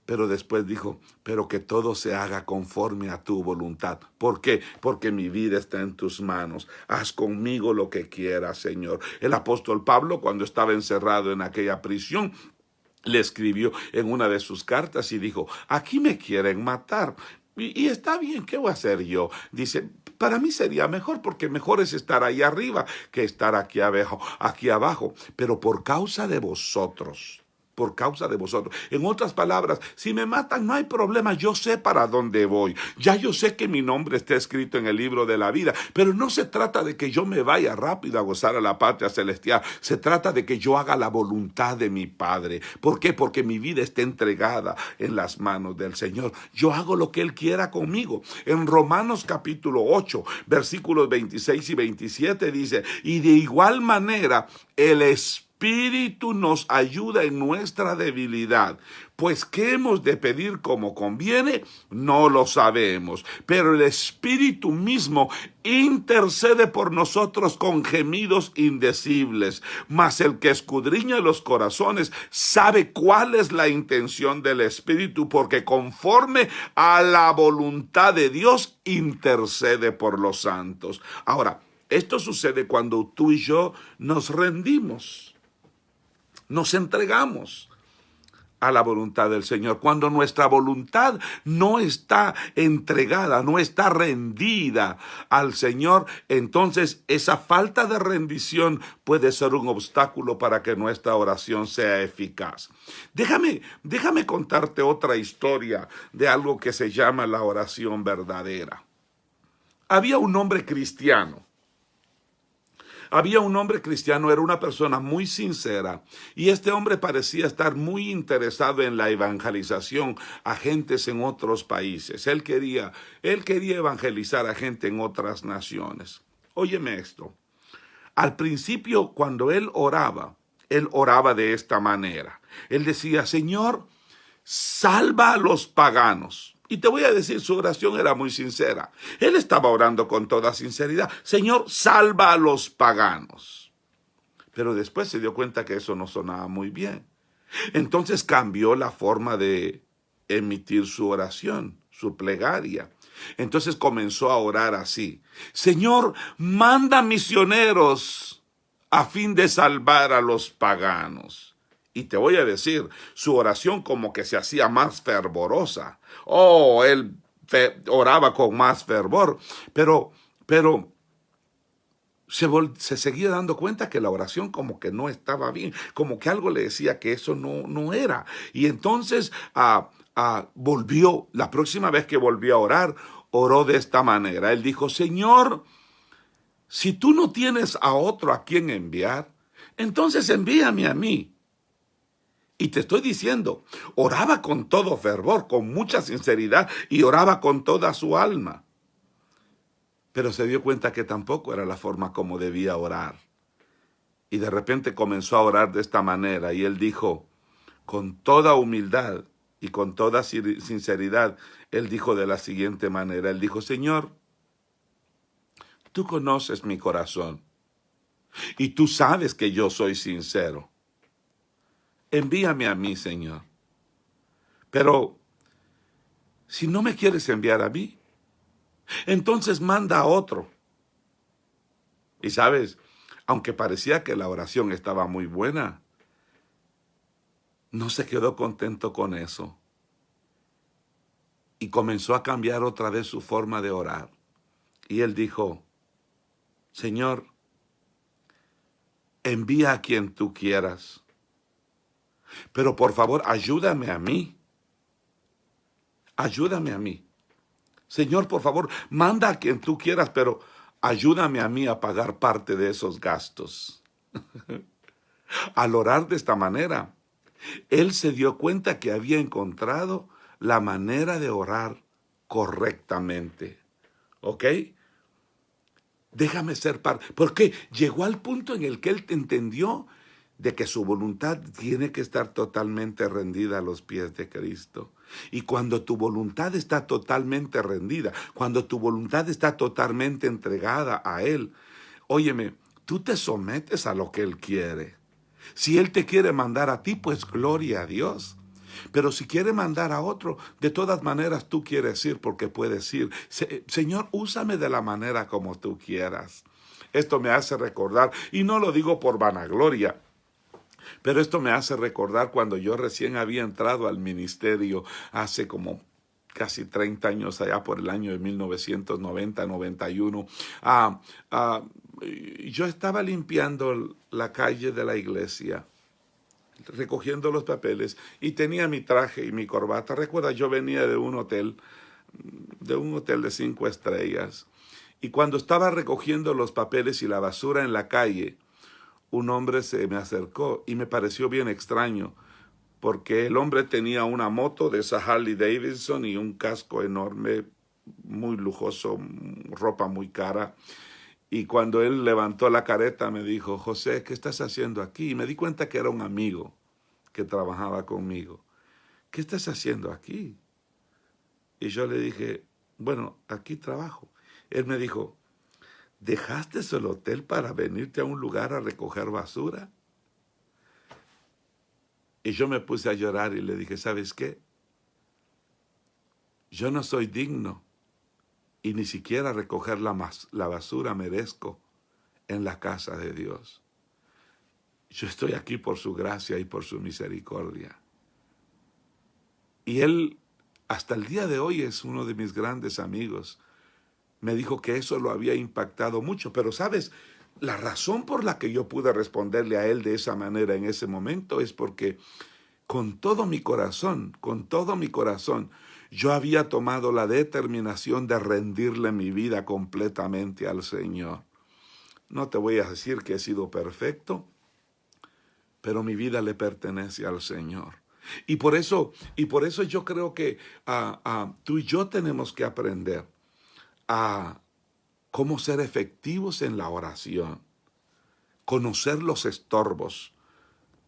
Pero después dijo, pero que todo se haga conforme a tu voluntad. ¿Por qué? Porque mi vida está en tus manos. Haz conmigo lo que quieras, Señor. El apóstol Pablo, cuando estaba encerrado en aquella prisión, le escribió en una de sus cartas y dijo, aquí me quieren matar. Y está bien, ¿qué voy a hacer yo? Dice, para mí sería mejor, porque mejor es estar ahí arriba que estar aquí abajo. Pero por causa de vosotros, por causa de vosotros. En otras palabras, si me matan no hay problema, yo sé para dónde voy. Ya yo sé que mi nombre está escrito en el libro de la vida, pero no se trata de que yo me vaya rápido a gozar a la patria celestial. Se trata de que yo haga la voluntad de mi Padre. ¿Por qué? Porque mi vida está entregada en las manos del Señor. Yo hago lo que Él quiera conmigo. En Romanos capítulo 8, versículos 26 y 27 dice, y de igual manera el Espíritu nos ayuda en nuestra debilidad, pues ¿qué hemos de pedir como conviene? No lo sabemos, pero el Espíritu mismo intercede por nosotros con gemidos indecibles, mas el que escudriña los corazones sabe cuál es la intención del Espíritu, porque conforme a la voluntad de Dios intercede por los santos. Ahora, esto sucede cuando tú y yo nos rendimos. Nos entregamos a la voluntad del Señor. Cuando nuestra voluntad no está entregada, no está rendida al Señor, entonces esa falta de rendición puede ser un obstáculo para que nuestra oración sea eficaz. Déjame contarte otra historia de algo que se llama la oración verdadera. Había un hombre cristiano. Era una persona muy sincera y este hombre parecía estar muy interesado en la evangelización a gentes en otros países. Él quería evangelizar a gente en otras naciones. Óyeme esto. Al principio, cuando él oraba de esta manera. Él decía, Señor, salva a los paganos. Y te voy a decir, su oración era muy sincera. Él estaba orando con toda sinceridad. Señor, salva a los paganos. Pero después se dio cuenta que eso no sonaba muy bien. Entonces cambió la forma de emitir su oración, su plegaria. Entonces comenzó a orar así. Señor, manda misioneros a fin de salvar a los paganos. Y te voy a decir, su oración como que se hacía más fervorosa. Oh, él oraba con más fervor, pero se seguía dando cuenta que la oración como que no estaba bien, como que algo le decía que eso no era. Y entonces volvió, la próxima vez que volvió a orar, oró de esta manera. Él dijo, Señor, si tú no tienes a otro a quien enviar, entonces envíame a mí. Y te estoy diciendo, oraba con todo fervor, con mucha sinceridad y oraba con toda su alma. Pero se dio cuenta que tampoco era la forma como debía orar. Y de repente comenzó a orar de esta manera y él dijo, con toda humildad y con toda sinceridad, él dijo de la siguiente manera, él dijo, Señor, tú conoces mi corazón y tú sabes que yo soy sincero. Envíame a mí, Señor. Pero si no me quieres enviar a mí, entonces manda a otro. Y sabes, aunque parecía que la oración estaba muy buena, no se quedó contento con eso. y comenzó a cambiar otra vez su forma de orar. Y él dijo, Señor, envía a quien tú quieras, pero por favor ayúdame a mí. Ayúdame a mí. Señor, por favor, manda a quien tú quieras, pero ayúdame a mí a pagar parte de esos gastos. Al orar de esta manera, él se dio cuenta que había encontrado la manera de orar correctamente. ¿Ok? Déjame ser parte. Porque llegó al punto en el que él entendió de que su voluntad tiene que estar totalmente rendida a los pies de Cristo. Y cuando tu voluntad está totalmente rendida, cuando tu voluntad está totalmente entregada a Él, óyeme, tú te sometes a lo que Él quiere. Si Él te quiere mandar a ti, pues gloria a Dios. Pero si quiere mandar a otro, de todas maneras tú quieres ir porque puedes ir. Señor, úsame de la manera como tú quieras. Esto me hace recordar, y no lo digo por vanagloria, pero esto me hace recordar cuando yo recién había entrado al ministerio hace como casi 30 años, allá por el año de 1990-91. Yo estaba limpiando la calle de la iglesia, recogiendo los papeles, y tenía mi traje y mi corbata. Recuerda, yo venía de un hotel de 5 estrellas. Y cuando estaba recogiendo los papeles y la basura en la calle, un hombre se me acercó y me pareció bien extraño, porque el hombre tenía una moto de esa Harley Davidson y un casco enorme, muy lujoso, ropa muy cara. Y cuando él levantó la careta me dijo, José, ¿qué estás haciendo aquí? Y me di cuenta que era un amigo que trabajaba conmigo. ¿Qué estás haciendo aquí? Y yo le dije, bueno, aquí trabajo. Él me dijo, ¿dejaste el hotel para venirte a un lugar a recoger basura? Y yo me puse a llorar y le dije, ¿sabes qué? Yo no soy digno y ni siquiera recoger la basura merezco en la casa de Dios. Yo estoy aquí por su gracia y por su misericordia. Y él, hasta el día de hoy, es uno de mis grandes amigos. Me dijo que eso lo había impactado mucho, pero ¿sabes? La razón por la que yo pude responderle a él de esa manera en ese momento es porque con todo mi corazón, yo había tomado la determinación de rendirle mi vida completamente al Señor. No te voy a decir que he sido perfecto, pero mi vida le pertenece al Señor. Y por eso yo creo que tú y yo tenemos que aprender a cómo ser efectivos en la oración, conocer los estorbos.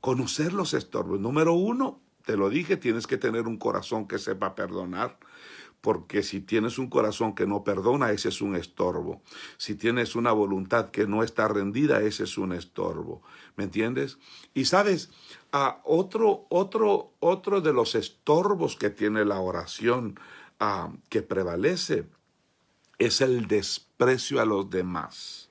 Número 1, te lo dije, tienes que tener un corazón que sepa perdonar, porque si tienes un corazón que no perdona, ese es un estorbo. Si tienes una voluntad que no está rendida, ese es un estorbo. ¿Me entiendes? Y sabes, otro de los estorbos que tiene la oración que prevalece es el desprecio a los demás.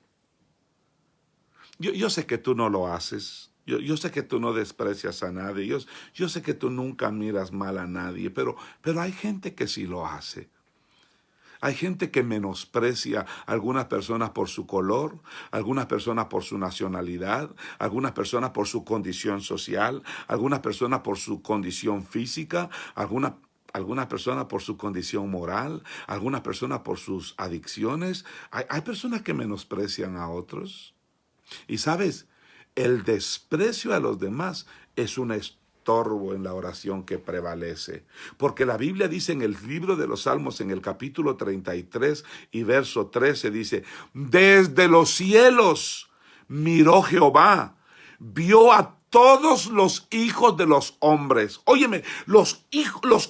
Yo sé que tú no lo haces. Yo sé que tú no desprecias a nadie. Yo sé que tú nunca miras mal a nadie, pero hay gente que sí lo hace. Hay gente que menosprecia a algunas personas por su color, algunas personas por su nacionalidad, algunas personas por su condición social, algunas personas por su condición física, algunas personas por su condición moral, algunas personas por sus adicciones. Hay personas que menosprecian a otros. Y sabes, el desprecio a los demás es un estorbo en la oración que prevalece. Porque la Biblia dice en el libro de los Salmos, en el capítulo 33 y verso 13, dice, desde los cielos miró Jehová, vio a todos los hijos de los hombres. Óyeme, los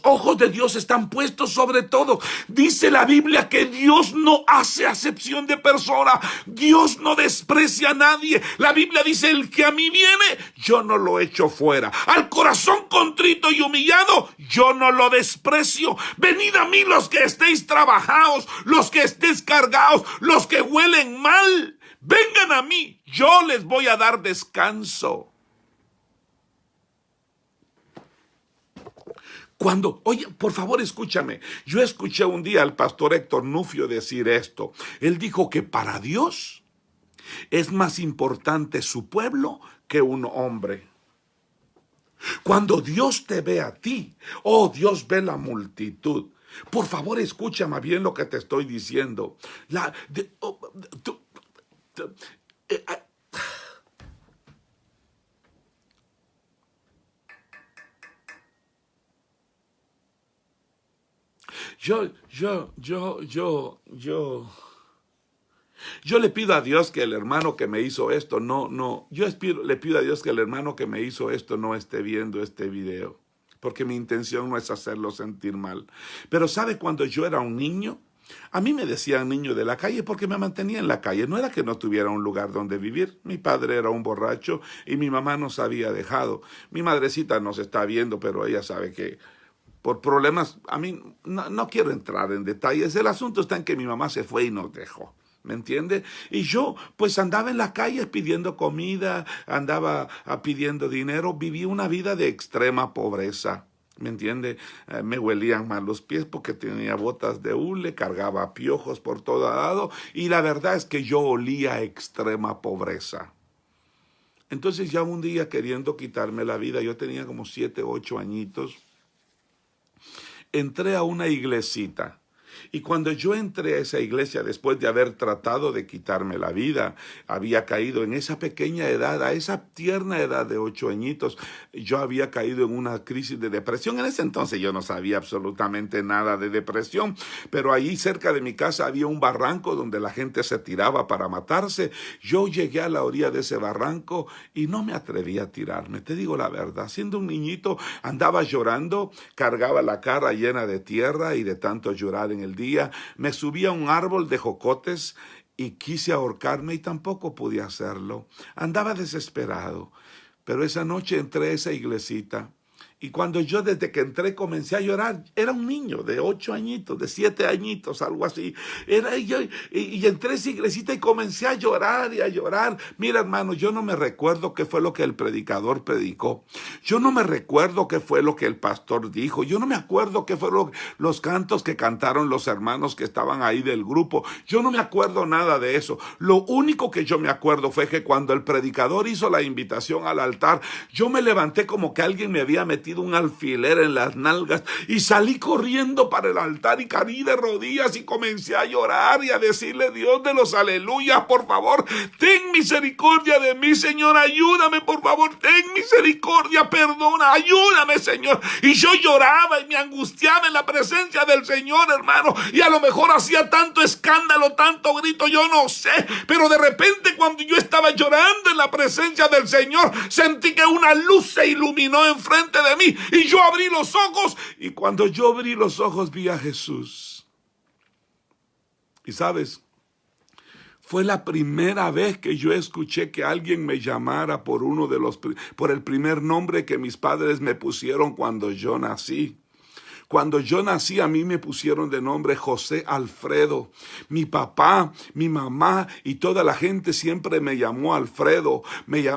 ojos de Dios están puestos sobre todo. Dice la Biblia que Dios no hace acepción de persona. Dios no desprecia a nadie. La Biblia dice, el que a mí viene, yo no lo echo fuera. Al corazón contrito y humillado, yo no lo desprecio. Venid a mí los que estéis trabajados, los que estéis cargados, los que huelen mal. Vengan a mí, yo les voy a dar descanso. Oye, por favor escúchame, yo escuché un día al pastor Héctor Nufio decir esto. Él dijo que para Dios es más importante su pueblo que un hombre. Cuando Dios te ve a ti, oh, Dios ve la multitud. Por favor, escúchame bien lo que te estoy diciendo. Eh, eh, yo, yo, yo, yo, yo, yo le pido a Dios que el hermano que me hizo esto le pido a Dios que el hermano que me hizo esto no esté viendo este video, porque mi intención no es hacerlo sentir mal. Pero ¿sabe cuando yo era un niño? A mí me decían niño de la calle porque me mantenía en la calle. No era que no tuviera un lugar donde vivir. Mi padre era un borracho y mi mamá nos había dejado. Mi madrecita nos está viendo, pero ella sabe que por problemas, a mí no quiero entrar en detalles. El asunto está en que mi mamá se fue y nos dejó. ¿Me entiende? Y yo pues andaba en la calle pidiendo comida, andaba pidiendo dinero, viví una vida de extrema pobreza. ¿Me entiende? Me huelían mal los pies porque tenía botas de hule, cargaba piojos por todo lado y la verdad es que yo olía a extrema pobreza. Entonces ya un día queriendo quitarme la vida, yo tenía como 7, 8 añitos, entré a una iglesita. Y cuando yo entré a esa iglesia, después de haber tratado de quitarme la vida, había caído en esa pequeña edad, a esa tierna edad de 8 añitos, yo había caído en una crisis de depresión. En ese entonces yo no sabía absolutamente nada de depresión, pero ahí cerca de mi casa había un barranco donde la gente se tiraba para matarse. Yo llegué a la orilla de ese barranco y no me atreví a tirarme, te digo la verdad. Siendo un niñito andaba llorando, cargaba la cara llena de tierra y de tanto llorar en el día, me subí a un árbol de jocotes y quise ahorcarme y tampoco pude hacerlo. Andaba desesperado, pero esa noche entré a esa iglesita y cuando yo desde que entré comencé a llorar, era un niño de 8 añitos, de 7 añitos, algo así. Y entré a esa iglesita y comencé a llorar y a llorar. Mira, hermano, yo no me recuerdo qué fue lo que el predicador predicó. Yo no me recuerdo qué fue lo que el pastor dijo. Yo no me acuerdo qué fueron los cantos que cantaron los hermanos que estaban ahí del grupo. Yo no me acuerdo nada de eso. Lo único que yo me acuerdo fue que cuando el predicador hizo la invitación al altar, yo me levanté como que alguien me había metido un alfiler en las nalgas y salí corriendo para el altar y caí de rodillas y comencé a llorar y a decirle: Dios de los aleluyas, por favor, ten misericordia de mí, Señor, ayúdame, por favor, ten misericordia, perdona, ayúdame, Señor. Y yo lloraba y me angustiaba en la presencia del Señor, hermano, y a lo mejor hacía tanto escándalo, tanto grito, yo no sé, pero de repente cuando yo estaba llorando en la presencia del Señor, sentí que una luz se iluminó enfrente de mí y yo abrí los ojos, y cuando yo abrí los ojos vi a Jesús. Y sabes, fue la primera vez que yo escuché que alguien me llamara por por el primer nombre que mis padres me pusieron cuando yo nací. Cuando yo nací, a mí me pusieron de nombre José Alfredo. Mi papá, mi mamá y toda la gente siempre me llamó Alfredo,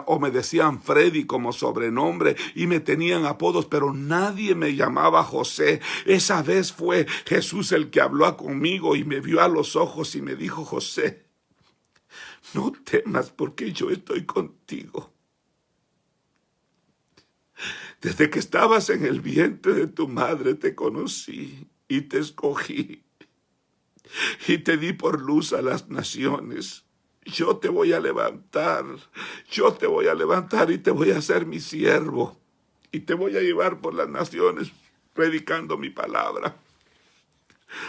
o me decían Freddy como sobrenombre, y me tenían apodos, pero nadie me llamaba José. Esa vez fue Jesús el que habló conmigo y me vio a los ojos y me dijo: José, no temas, porque yo estoy contigo. Desde que estabas en el vientre de tu madre te conocí y te escogí y te di por luz a las naciones. Yo te voy a levantar, y te voy a hacer mi siervo y te voy a llevar por las naciones predicando mi palabra.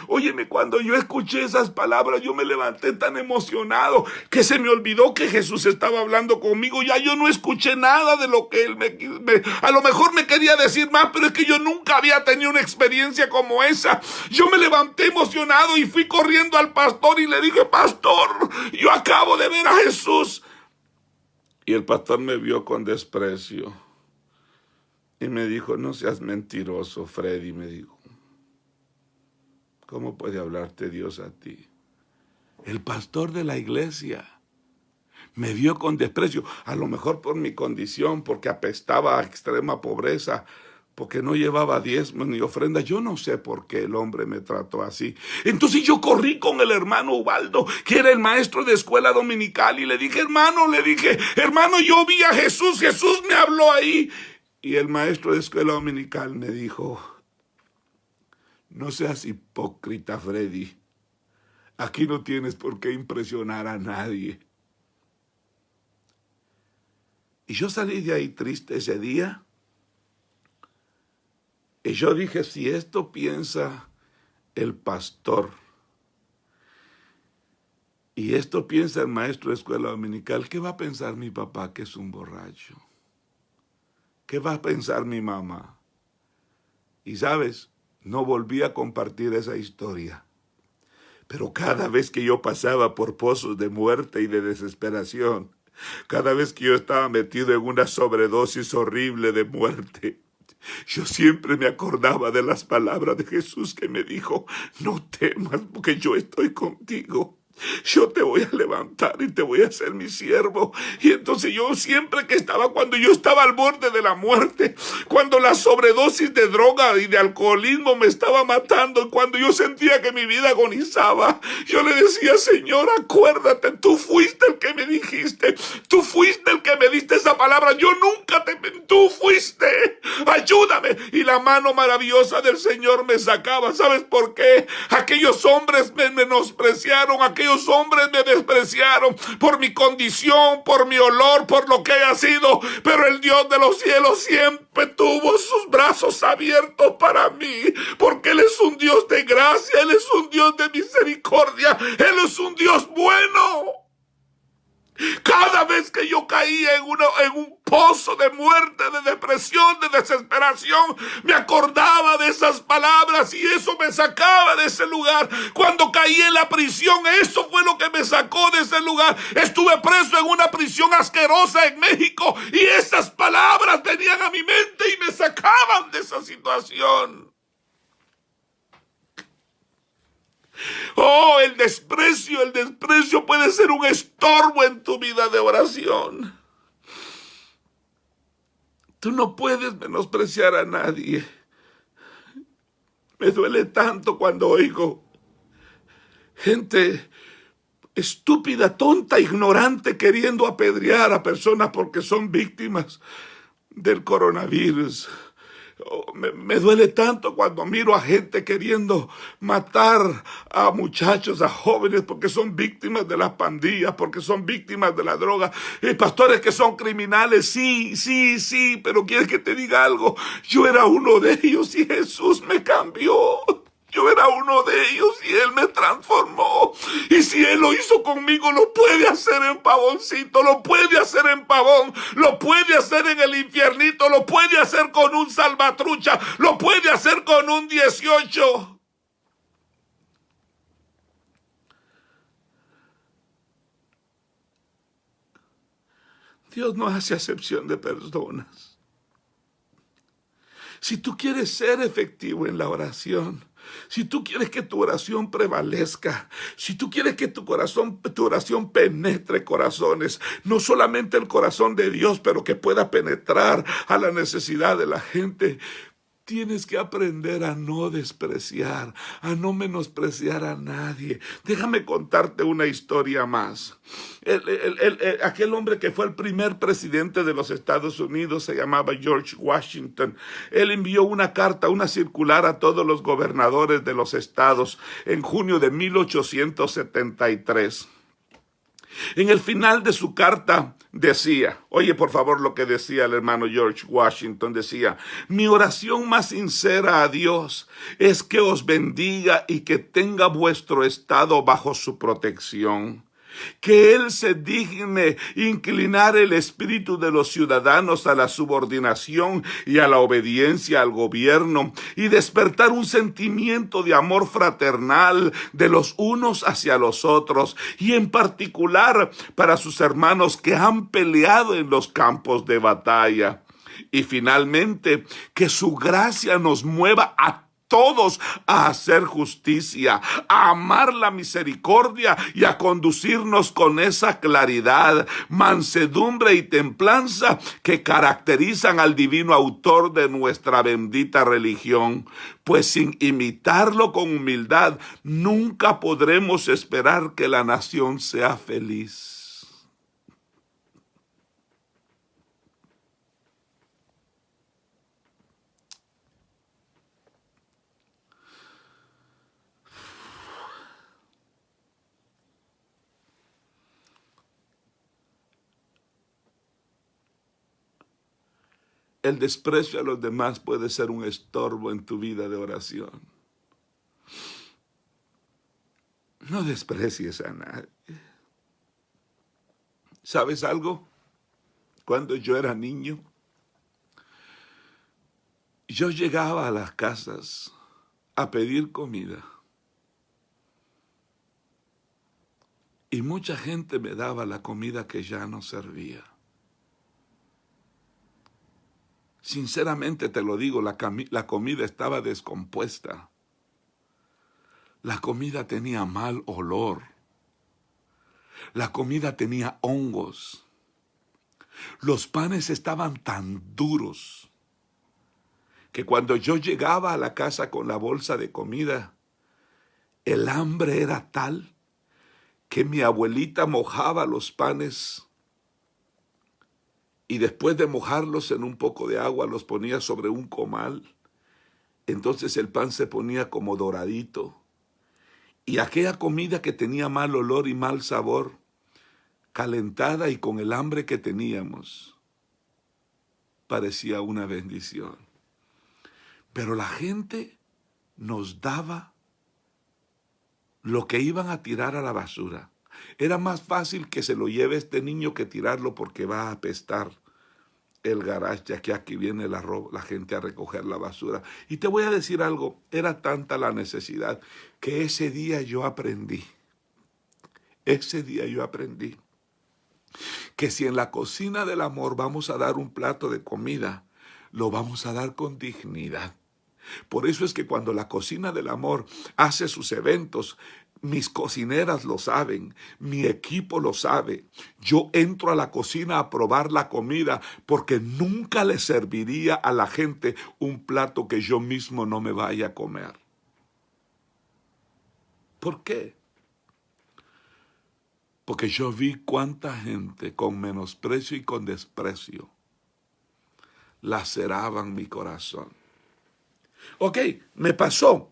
Óyeme, cuando yo escuché esas palabras, yo me levanté tan emocionado que se me olvidó que Jesús estaba hablando conmigo. Ya yo no escuché nada de lo que él a lo mejor me quería decir más, pero es que yo nunca había tenido una experiencia como esa. Yo me levanté emocionado y fui corriendo al pastor y le dije: pastor, yo acabo de ver a Jesús. Y el pastor me vio con desprecio y me dijo: no seas mentiroso, Freddy, me dijo. ¿Cómo puede hablarte Dios a ti? El pastor de la iglesia me vio con desprecio, a lo mejor por mi condición, porque apestaba a extrema pobreza, porque no llevaba diezmos ni ofrenda. Yo no sé por qué el hombre me trató así. Entonces yo corrí con el hermano Ubaldo, que era el maestro de escuela dominical, y le dije, hermano, yo vi a Jesús, Jesús me habló ahí. Y el maestro de escuela dominical me dijo, no seas hipócrita, Freddy. Aquí no tienes por qué impresionar a nadie. Y yo salí de ahí triste ese día. Y yo dije, si esto piensa el pastor y esto piensa el maestro de escuela dominical, ¿qué va a pensar mi papá, que es un borracho? ¿Qué va a pensar mi mamá? Y sabes, no volví a compartir esa historia. Pero cada vez que yo pasaba por pozos de muerte y de desesperación, cada vez que yo estaba metido en una sobredosis horrible de muerte, yo siempre me acordaba de las palabras de Jesús que me dijo, no temas porque yo estoy contigo. Yo te voy a levantar y te voy a hacer mi siervo. Y entonces yo siempre que cuando yo estaba al borde de la muerte, cuando la sobredosis de droga y de alcoholismo me estaba matando, cuando yo sentía que mi vida agonizaba, yo le decía, Señor, acuérdate, tú fuiste el que me dijiste, tú fuiste el que me diste esa palabra, tú fuiste, ayúdame. Y la mano maravillosa del Señor me sacaba. ¿Sabes por qué? Aquellos hombres me menospreciaron, aquellos hombres me despreciaron por mi condición, por mi olor, por lo que haya sido, pero el Dios de los cielos siempre tuvo sus brazos abiertos para mí, porque Él es un Dios de gracia, Él es un Dios de misericordia, Él es un Dios bueno. Cada vez que yo caía en un pozo de muerte, de depresión, de desesperación, me acordaba de esas palabras y eso me sacaba de ese lugar. Cuando caí en la prisión, eso fue lo que me sacó de ese lugar. Estuve preso en una prisión asquerosa en México y esas palabras venían a mi mente y me sacaban de esa situación. Oh, el desprecio puede ser un estorbo en tu vida de oración. Tú no puedes menospreciar a nadie. Me duele tanto cuando oigo gente estúpida, tonta, ignorante, queriendo apedrear a personas porque son víctimas del coronavirus. Oh, me duele tanto cuando miro a gente queriendo matar a muchachos, a jóvenes, porque son víctimas de las pandillas, porque son víctimas de la droga. Pastores que son criminales, sí, pero ¿quieres que te diga algo? Yo era uno de ellos y Jesús me cambió. Yo era uno de ellos y Él me transformó. Y si Él lo hizo conmigo, lo puede hacer en Pavoncito, lo puede hacer en Pavón, lo puede hacer en el infiernito, lo puede hacer con un Salvatrucha, lo puede hacer con un 18. Dios no hace acepción de personas. Si tú quieres ser efectivo en la oración, si tú quieres que tu oración prevalezca, si tú quieres que tu oración penetre corazones, no solamente el corazón de Dios, pero que pueda penetrar a la necesidad de la gente, tienes que aprender a no despreciar, a no menospreciar a nadie. Déjame contarte una historia más. Aquel hombre que fue el primer presidente de los Estados Unidos se llamaba George Washington. Él envió una carta, una circular a todos los gobernadores de los estados en junio de 1873. En el final de su carta decía, oye por favor lo que decía el hermano George Washington, decía, mi oración más sincera a Dios es que os bendiga y que tenga vuestro estado bajo su protección. Que Él se digne inclinar el espíritu de los ciudadanos a la subordinación y a la obediencia al gobierno y despertar un sentimiento de amor fraternal de los unos hacia los otros y en particular para sus hermanos que han peleado en los campos de batalla. Y finalmente, que su gracia nos mueva a todos a hacer justicia, a amar la misericordia y a conducirnos con esa claridad, mansedumbre y templanza que caracterizan al divino autor de nuestra bendita religión. Pues sin imitarlo con humildad, nunca podremos esperar que la nación sea feliz. El desprecio a los demás puede ser un estorbo en tu vida de oración. No desprecies a nadie. ¿Sabes algo? Cuando yo era niño, yo llegaba a las casas a pedir comida y mucha gente me daba la comida que ya no servía. Sinceramente te lo digo, la comida estaba descompuesta. La comida tenía mal olor. La comida tenía hongos. Los panes estaban tan duros que cuando yo llegaba a la casa con la bolsa de comida, el hambre era tal que mi abuelita mojaba los panes y después de mojarlos en un poco de agua los ponía sobre un comal. Entonces el pan se ponía como doradito. Y aquella comida que tenía mal olor y mal sabor, calentada y con el hambre que teníamos, parecía una bendición. Pero la gente nos daba lo que iban a tirar a la basura. Era más fácil que se lo lleve este niño que tirarlo porque va a apestar el garage, ya que aquí viene la gente a recoger la basura. Y te voy a decir algo, era tanta la necesidad que ese día yo aprendí que si en la cocina del amor vamos a dar un plato de comida, lo vamos a dar con dignidad. Por eso es que cuando la cocina del amor hace sus eventos, mis cocineras lo saben, mi equipo lo sabe. Yo entro a la cocina a probar la comida porque nunca le serviría a la gente un plato que yo mismo no me vaya a comer. ¿Por qué? Porque yo vi cuánta gente con menosprecio y con desprecio laceraban mi corazón. Ok, me pasó.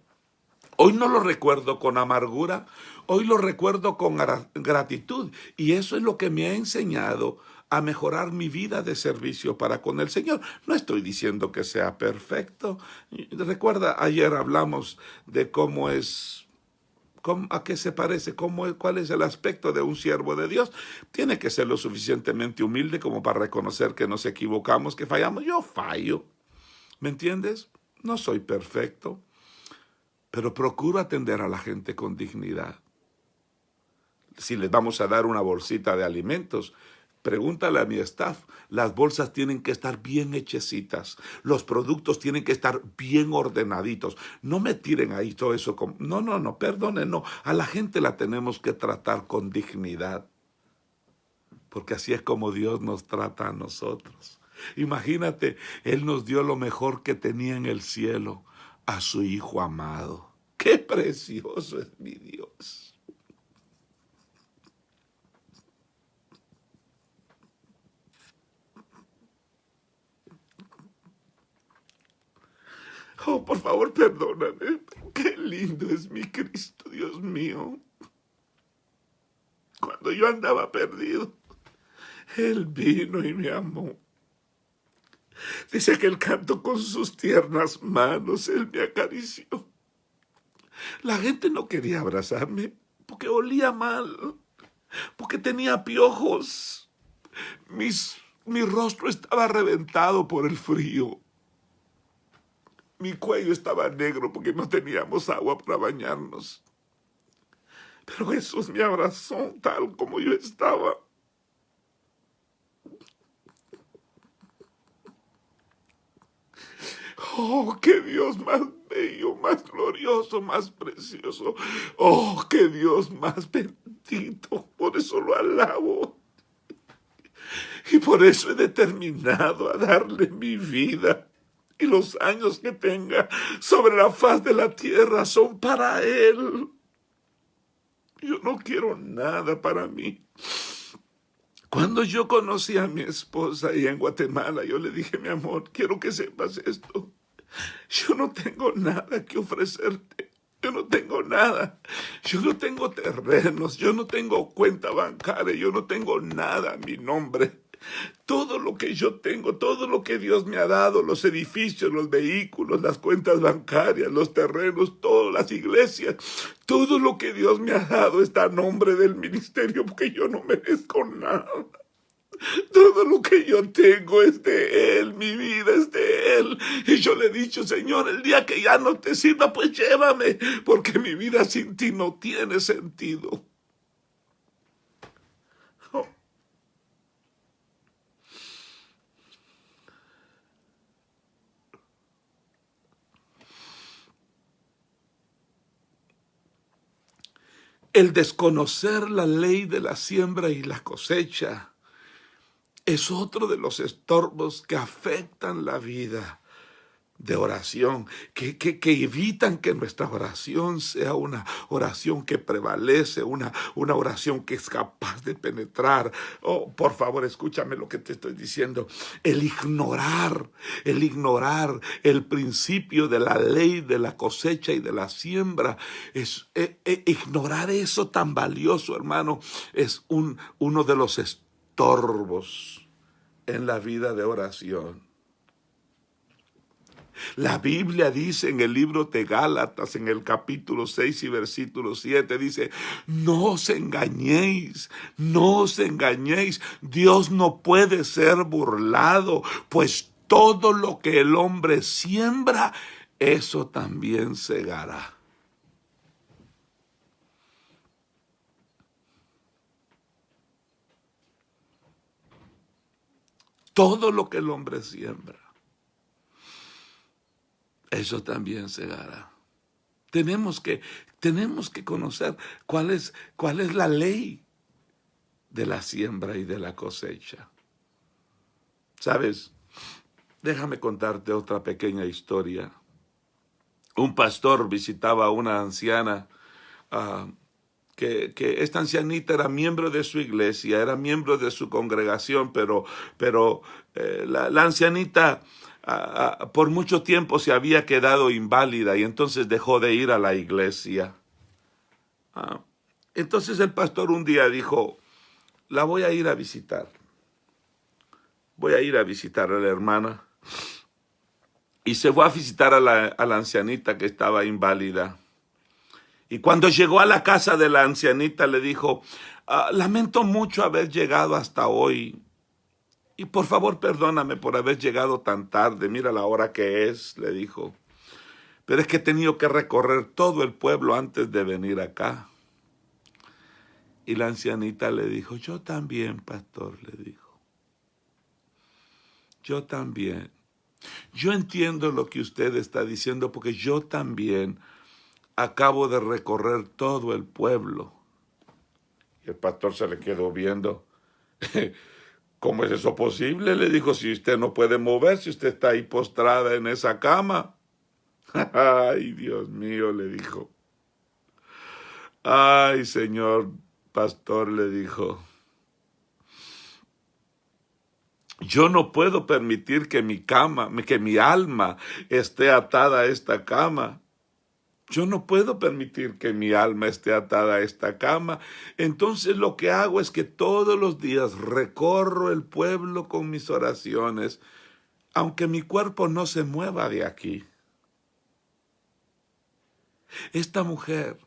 Hoy no lo recuerdo con amargura, hoy lo recuerdo con gratitud. Y eso es lo que me ha enseñado a mejorar mi vida de servicio para con el Señor. No estoy diciendo que sea perfecto. Recuerda, ayer hablamos de cómo es, a qué se parece, cuál es el aspecto de un siervo de Dios. Tiene que ser lo suficientemente humilde como para reconocer que nos equivocamos, que fallamos. Yo fallo, ¿me entiendes? No soy perfecto, pero procuro atender a la gente con dignidad. Si les vamos a dar una bolsita de alimentos, pregúntale a mi staff, las bolsas tienen que estar bien hechecitas, los productos tienen que estar bien ordenaditos. No me tiren ahí todo eso. No, perdonen, no. A la gente la tenemos que tratar con dignidad, porque así es como Dios nos trata a nosotros. Imagínate, Él nos dio lo mejor que tenía en el cielo, a su Hijo amado. ¡Qué precioso es mi Dios! Oh, por favor, perdóname. Qué lindo es mi Cristo, Dios mío. Cuando yo andaba perdido, Él vino y me amó. Dice que Él cantó con sus tiernas manos, Él me acarició. La gente no quería abrazarme porque olía mal, porque tenía piojos. Mi rostro estaba reventado por el frío. Mi cuello estaba negro porque no teníamos agua para bañarnos. Pero Jesús me abrazó tal como yo estaba. Oh, qué Dios más bello, más glorioso, más precioso. Oh, qué Dios más bendito. Por eso lo alabo. Y por eso he determinado a darle mi vida. Y los años que tenga sobre la faz de la tierra son para Él. Yo no quiero nada para mí. Cuando yo conocí a mi esposa ahí en Guatemala, yo le dije, mi amor, quiero que sepas esto. Yo no tengo nada que ofrecerte. Yo no tengo nada. Yo no tengo terrenos. Yo no tengo cuenta bancaria. Yo no tengo nada a mi nombre. Todo lo que yo tengo, todo lo que Dios me ha dado, los edificios, los vehículos, las cuentas bancarias, los terrenos, todas las iglesias, todo lo que Dios me ha dado está a nombre del ministerio porque yo no merezco nada. Todo lo que yo tengo es de Él, mi vida es de Él. Y yo le he dicho, Señor, el día que ya no te sirva, pues llévame, porque mi vida sin ti no tiene sentido. Oh. El desconocer la ley de la siembra y la cosecha es otro de los estorbos que afectan la vida de oración, que evitan que nuestra oración sea una oración que prevalece, una oración que es capaz de penetrar. Oh, por favor, escúchame lo que te estoy diciendo. El ignorar el principio de la ley de la cosecha y de la siembra, ignorar eso tan valioso, hermano, es uno de los estorbos en la vida de oración. La Biblia dice en el libro de Gálatas, en el capítulo 6 y versículo 7, dice, no os engañéis, no os engañéis, Dios no puede ser burlado, pues todo lo que el hombre siembra, eso también segará. Todo lo que el hombre siembra, eso también segará. Tenemos que conocer cuál es la ley de la siembra y de la cosecha. ¿Sabes? Déjame contarte otra pequeña historia. Un pastor visitaba a una anciana, que esta ancianita era miembro de su iglesia, era miembro de su congregación, pero la ancianita por mucho tiempo se había quedado inválida y entonces dejó de ir a la iglesia. Entonces el pastor un día dijo, la voy a ir a visitar. Voy a ir a visitar a la hermana. Y se fue a visitar a la ancianita que estaba inválida. Y cuando llegó a la casa de la ancianita le dijo, lamento mucho haber llegado hasta hoy. Y por favor perdóname por haber llegado tan tarde. Mira la hora que es, le dijo. Pero es que he tenido que recorrer todo el pueblo antes de venir acá. Y la ancianita le dijo, yo también, pastor, le dijo. Yo también. Yo entiendo lo que usted está diciendo porque yo también acabo de recorrer todo el pueblo. Y el pastor se le quedó viendo. ¿Cómo es eso posible? Le dijo, si usted no puede moverse, usted está ahí postrada en esa cama. Ay, Dios mío, le dijo. Ay, señor pastor, le dijo. Yo no puedo permitir que mi alma esté atada a esta cama. Yo no puedo permitir que mi alma esté atada a esta cama. Entonces lo que hago es que todos los días recorro el pueblo con mis oraciones, aunque mi cuerpo no se mueva de aquí. Esta mujer,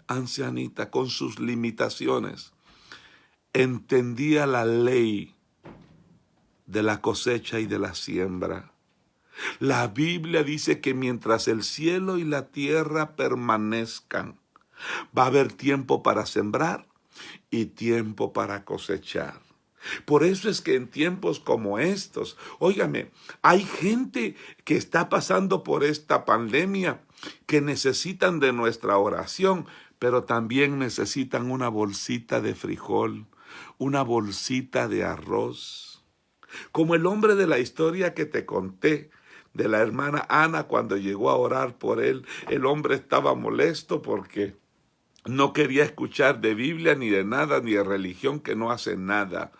ancianita, con sus limitaciones, entendía la ley de la cosecha y de la siembra. La Biblia dice que mientras el cielo y la tierra permanezcan, va a haber tiempo para sembrar y tiempo para cosechar. Por eso es que en tiempos como estos, óigame, hay gente que está pasando por esta pandemia que necesitan de nuestra oración, pero también necesitan una bolsita de frijol, una bolsita de arroz. Como el hombre de la historia que te conté, de la hermana Ana, cuando llegó a orar por él, el hombre estaba molesto porque no quería escuchar de Biblia ni de nada, ni de religión que no hace nada.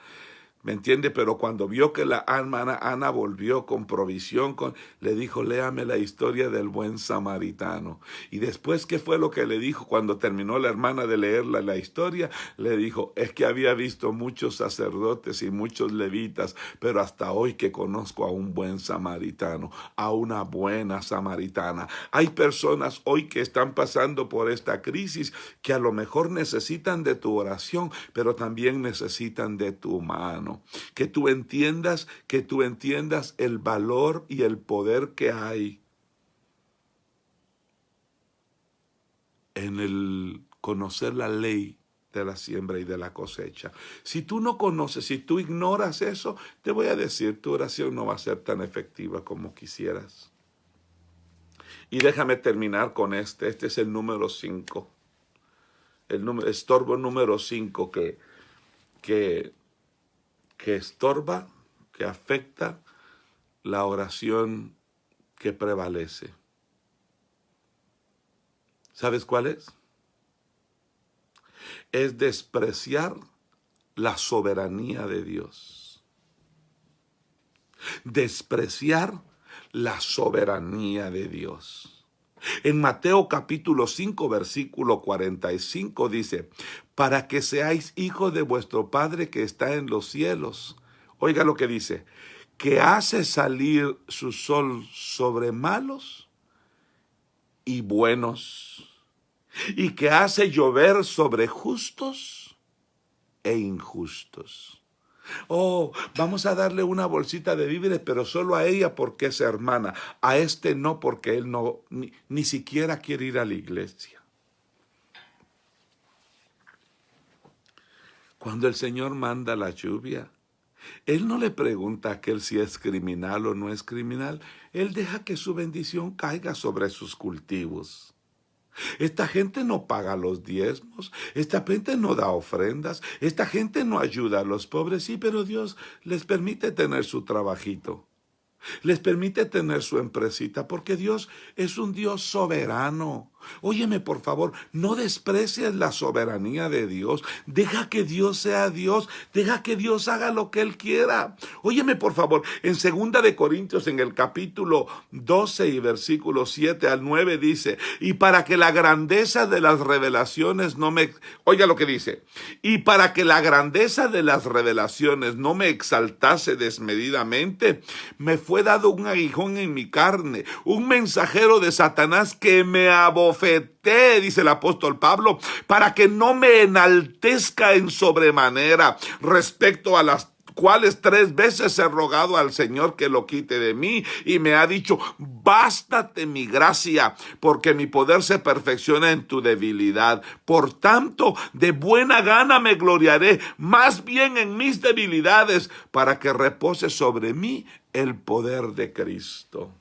¿Me entiende? Pero cuando vio que la hermana Ana volvió con provisión, le dijo, léame la historia del buen samaritano. Y después, ¿qué fue lo que le dijo cuando terminó la hermana de leerla la historia? Le dijo, es que había visto muchos sacerdotes y muchos levitas, pero hasta hoy que conozco a un buen samaritano, a una buena samaritana. Hay personas hoy que están pasando por esta crisis que a lo mejor necesitan de tu oración, pero también necesitan de tu mano. Que tú entiendas el valor y el poder que hay en el conocer la ley de la siembra y de la cosecha. Si tú no conoces, si tú ignoras eso, te voy a decir, tu oración no va a ser tan efectiva como quisieras. Y déjame terminar con este es el número 5, estorbo número 5 que estorba, que afecta la oración que prevalece. ¿Sabes cuál es? Es despreciar la soberanía de Dios. Despreciar la soberanía de Dios. En Mateo capítulo 5, versículo 45 dice, para que seáis hijos de vuestro Padre que está en los cielos. Oiga lo que dice, que hace salir su sol sobre malos y buenos, y que hace llover sobre justos e injustos. Oh, vamos a darle una bolsita de víveres, pero solo a ella porque es hermana. A este no, porque él no, ni siquiera quiere ir a la iglesia. Cuando el Señor manda la lluvia, Él no le pregunta a aquel si es criminal o no es criminal. Él deja que su bendición caiga sobre sus cultivos. Esta gente no paga los diezmos, esta gente no da ofrendas, esta gente no ayuda a los pobres, sí, pero Dios les permite tener su trabajito. Les permite tener su empresita porque Dios es un Dios soberano. Óyeme, por favor, no desprecies la soberanía de Dios. Deja que Dios sea Dios. Deja que Dios haga lo que Él quiera. Óyeme, por favor, en 2 Corintios, en el capítulo 12 y versículo 7 al 9 dice, y para que la grandeza de las revelaciones no me... Oiga lo que dice, y para que la grandeza de las revelaciones no me exaltase desmedidamente, me fue dado un aguijón en mi carne, un mensajero de Satanás que me abofeté, dice el apóstol Pablo, para que no me enaltezca en sobremanera respecto a las cuales 3 veces he rogado al Señor que lo quite de mí, y me ha dicho, bástate mi gracia, porque mi poder se perfecciona en tu debilidad. Por tanto, de buena gana me gloriaré, más bien en mis debilidades, para que repose sobre mí el poder de Cristo.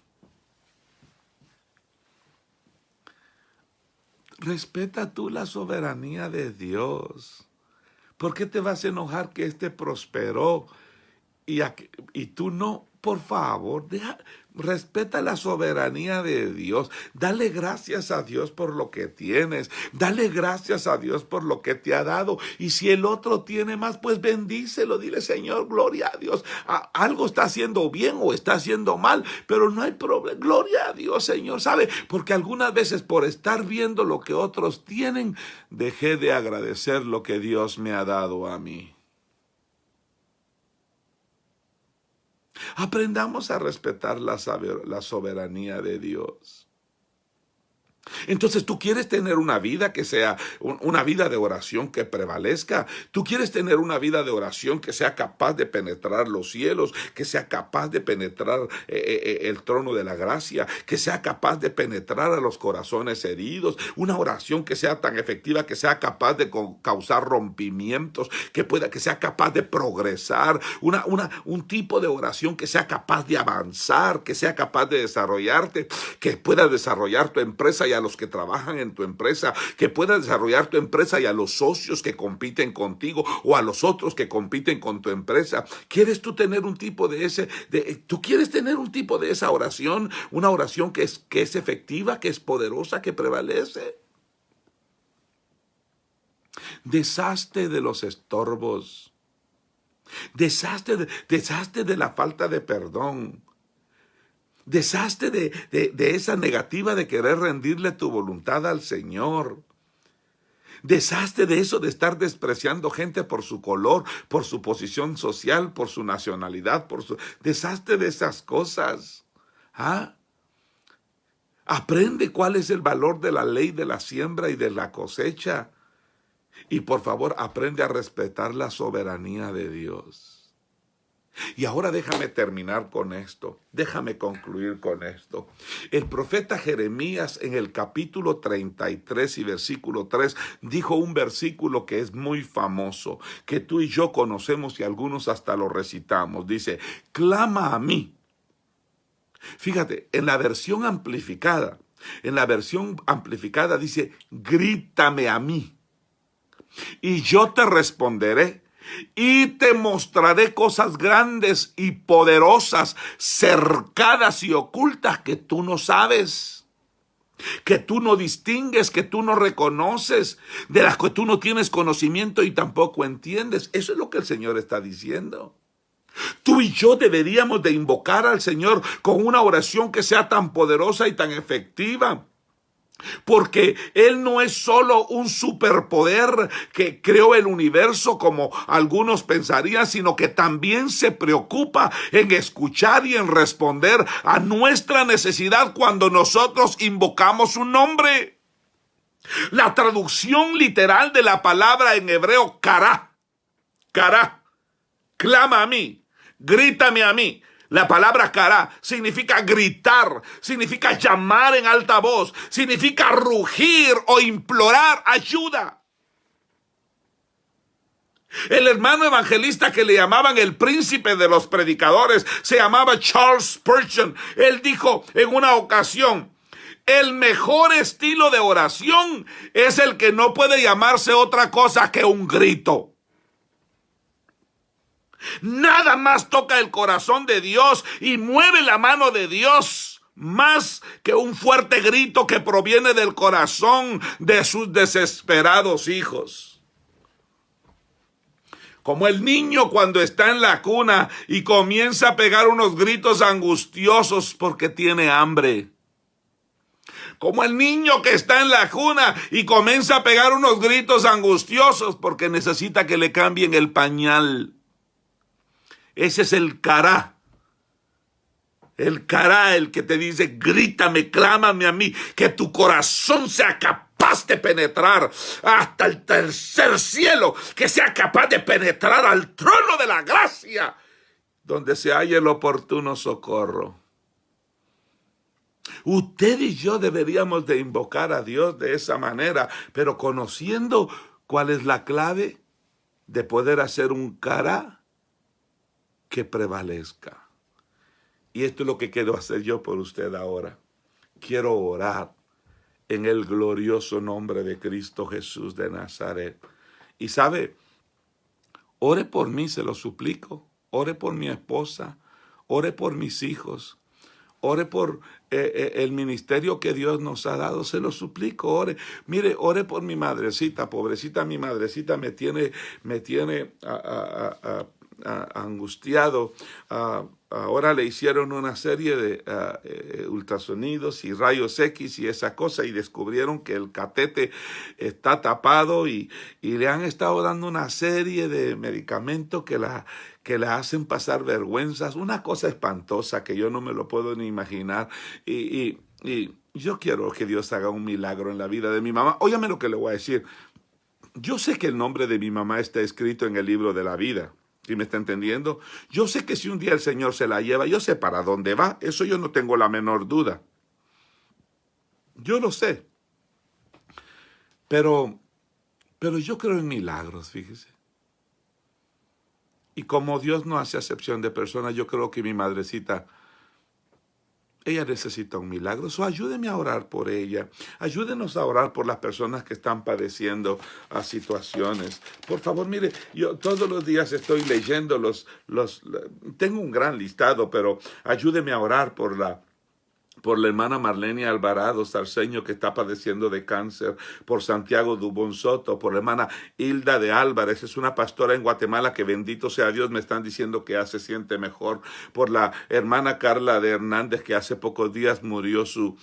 Respeta tú la soberanía de Dios. ¿Por qué te vas a enojar que éste prosperó y tú no? Por favor, respeta la soberanía de Dios. Dale gracias a Dios por lo que tienes. Dale gracias a Dios por lo que te ha dado. Y si el otro tiene más, pues bendícelo. Dile, Señor, gloria a Dios. Algo está haciendo bien o está haciendo mal, pero no hay problema. Gloria a Dios, Señor. ¿Sabe? Porque algunas veces por estar viendo lo que otros tienen, dejé de agradecer lo que Dios me ha dado a mí. Aprendamos a respetar la soberanía de Dios. Entonces tú quieres tener una vida que sea una vida de oración que prevalezca. Tú quieres tener una vida de oración que sea capaz de penetrar los cielos, que sea capaz de penetrar el trono de la gracia, que sea capaz de penetrar a los corazones heridos. Una oración que sea tan efectiva, que sea capaz de causar rompimientos, que sea capaz de progresar. Un tipo de oración que sea capaz de avanzar, que sea capaz de desarrollarte, que pueda desarrollar tu empresa y a los que trabajan en tu empresa, que puedas desarrollar tu empresa y a los socios que compiten contigo o a los otros que compiten con tu empresa. ¿Quieres tú tener un tipo tú quieres tener un tipo de esa oración, una oración que es efectiva, que es poderosa, que prevalece? Deshazte de los estorbos, deshazte de la falta de perdón. Deshazte de esa negativa de querer rendirle tu voluntad al Señor. Deshazte de eso de estar despreciando gente por su color, por su posición social, por su nacionalidad, deshazte de esas cosas. ¿Ah? Aprende cuál es el valor de la ley de la siembra y de la cosecha. Y por favor, aprende a respetar la soberanía de Dios. Y ahora déjame terminar con esto, déjame concluir con esto. El profeta Jeremías en el capítulo 33 y versículo 3 dijo un versículo que es muy famoso, que tú y yo conocemos y algunos hasta lo recitamos. Dice, clama a mí. Fíjate, en la versión amplificada dice, grítame a mí y yo te responderé. Y te mostraré cosas grandes y poderosas, cercadas y ocultas que tú no sabes, que tú no distingues, que tú no reconoces, de las que tú no tienes conocimiento y tampoco entiendes. Eso es lo que el Señor está diciendo. Tú y yo deberíamos de invocar al Señor con una oración que sea tan poderosa y tan efectiva. Porque Él no es solo un superpoder que creó el universo como algunos pensarían, sino que también se preocupa en escuchar y en responder a nuestra necesidad cuando nosotros invocamos su nombre. La traducción literal de la palabra en hebreo, kará, clama a mí, grítame a mí. La palabra kará significa gritar, significa llamar en alta voz, significa rugir o implorar ayuda. El hermano evangelista que le llamaban el príncipe de los predicadores se llamaba Charles Spurgeon. Él dijo en una ocasión, el mejor estilo de oración es el que no puede llamarse otra cosa que un grito. Nada más toca el corazón de Dios y mueve la mano de Dios más que un fuerte grito que proviene del corazón de sus desesperados hijos. Como el niño cuando está en la cuna y comienza a pegar unos gritos angustiosos porque tiene hambre. Como el niño que está en la cuna y comienza a pegar unos gritos angustiosos porque necesita que le cambien el pañal. Ese es el kará. El kará, el que te dice, grítame, clámame a mí, que tu corazón sea capaz de penetrar hasta el tercer cielo, que sea capaz de penetrar al trono de la gracia, donde se halla el oportuno socorro. Usted y yo deberíamos de invocar a Dios de esa manera, pero conociendo cuál es la clave de poder hacer un kará que prevalezca. Y esto es lo que quiero hacer yo por usted ahora. Quiero orar en el glorioso nombre de Cristo Jesús de Nazaret. Y sabe, ore por mí, se lo suplico. Ore por mi esposa, ore por mis hijos, ore por el ministerio que Dios nos ha dado, se lo suplico, ore. Mire, ore por mi madrecita, pobrecita mi madrecita me tiene angustiado. Ahora le hicieron una serie de ultrasonidos y rayos X y esa cosa y descubrieron que el catete está tapado y le han estado dando una serie de medicamentos que la hacen pasar vergüenzas, una cosa espantosa que yo no me lo puedo ni imaginar y yo quiero que Dios haga un milagro en la vida de mi mamá. Óigame lo que le voy a decir. Yo sé que el nombre de mi mamá está escrito en el libro de la vida. ¿Sí me está entendiendo? Yo sé que si un día el Señor se la lleva, yo sé para dónde va. Eso yo no tengo la menor duda. Yo lo sé. Pero yo creo en milagros, fíjese. Y como Dios no hace acepción de personas, yo creo que mi madrecita, ella necesita un milagro. So, ayúdeme a orar por ella. Ayúdenos a orar por las personas que están padeciendo a situaciones. Por favor, mire, yo todos los días estoy leyendo tengo un gran listado, pero ayúdeme a orar por la hermana Marlene Alvarado Sarceño, que está padeciendo de cáncer, por Santiago Dubón Soto, por la hermana Hilda de Álvarez, es una pastora en Guatemala que, bendito sea Dios, me están diciendo que ya se siente mejor, por la hermana Carla de Hernández, que hace pocos días murió su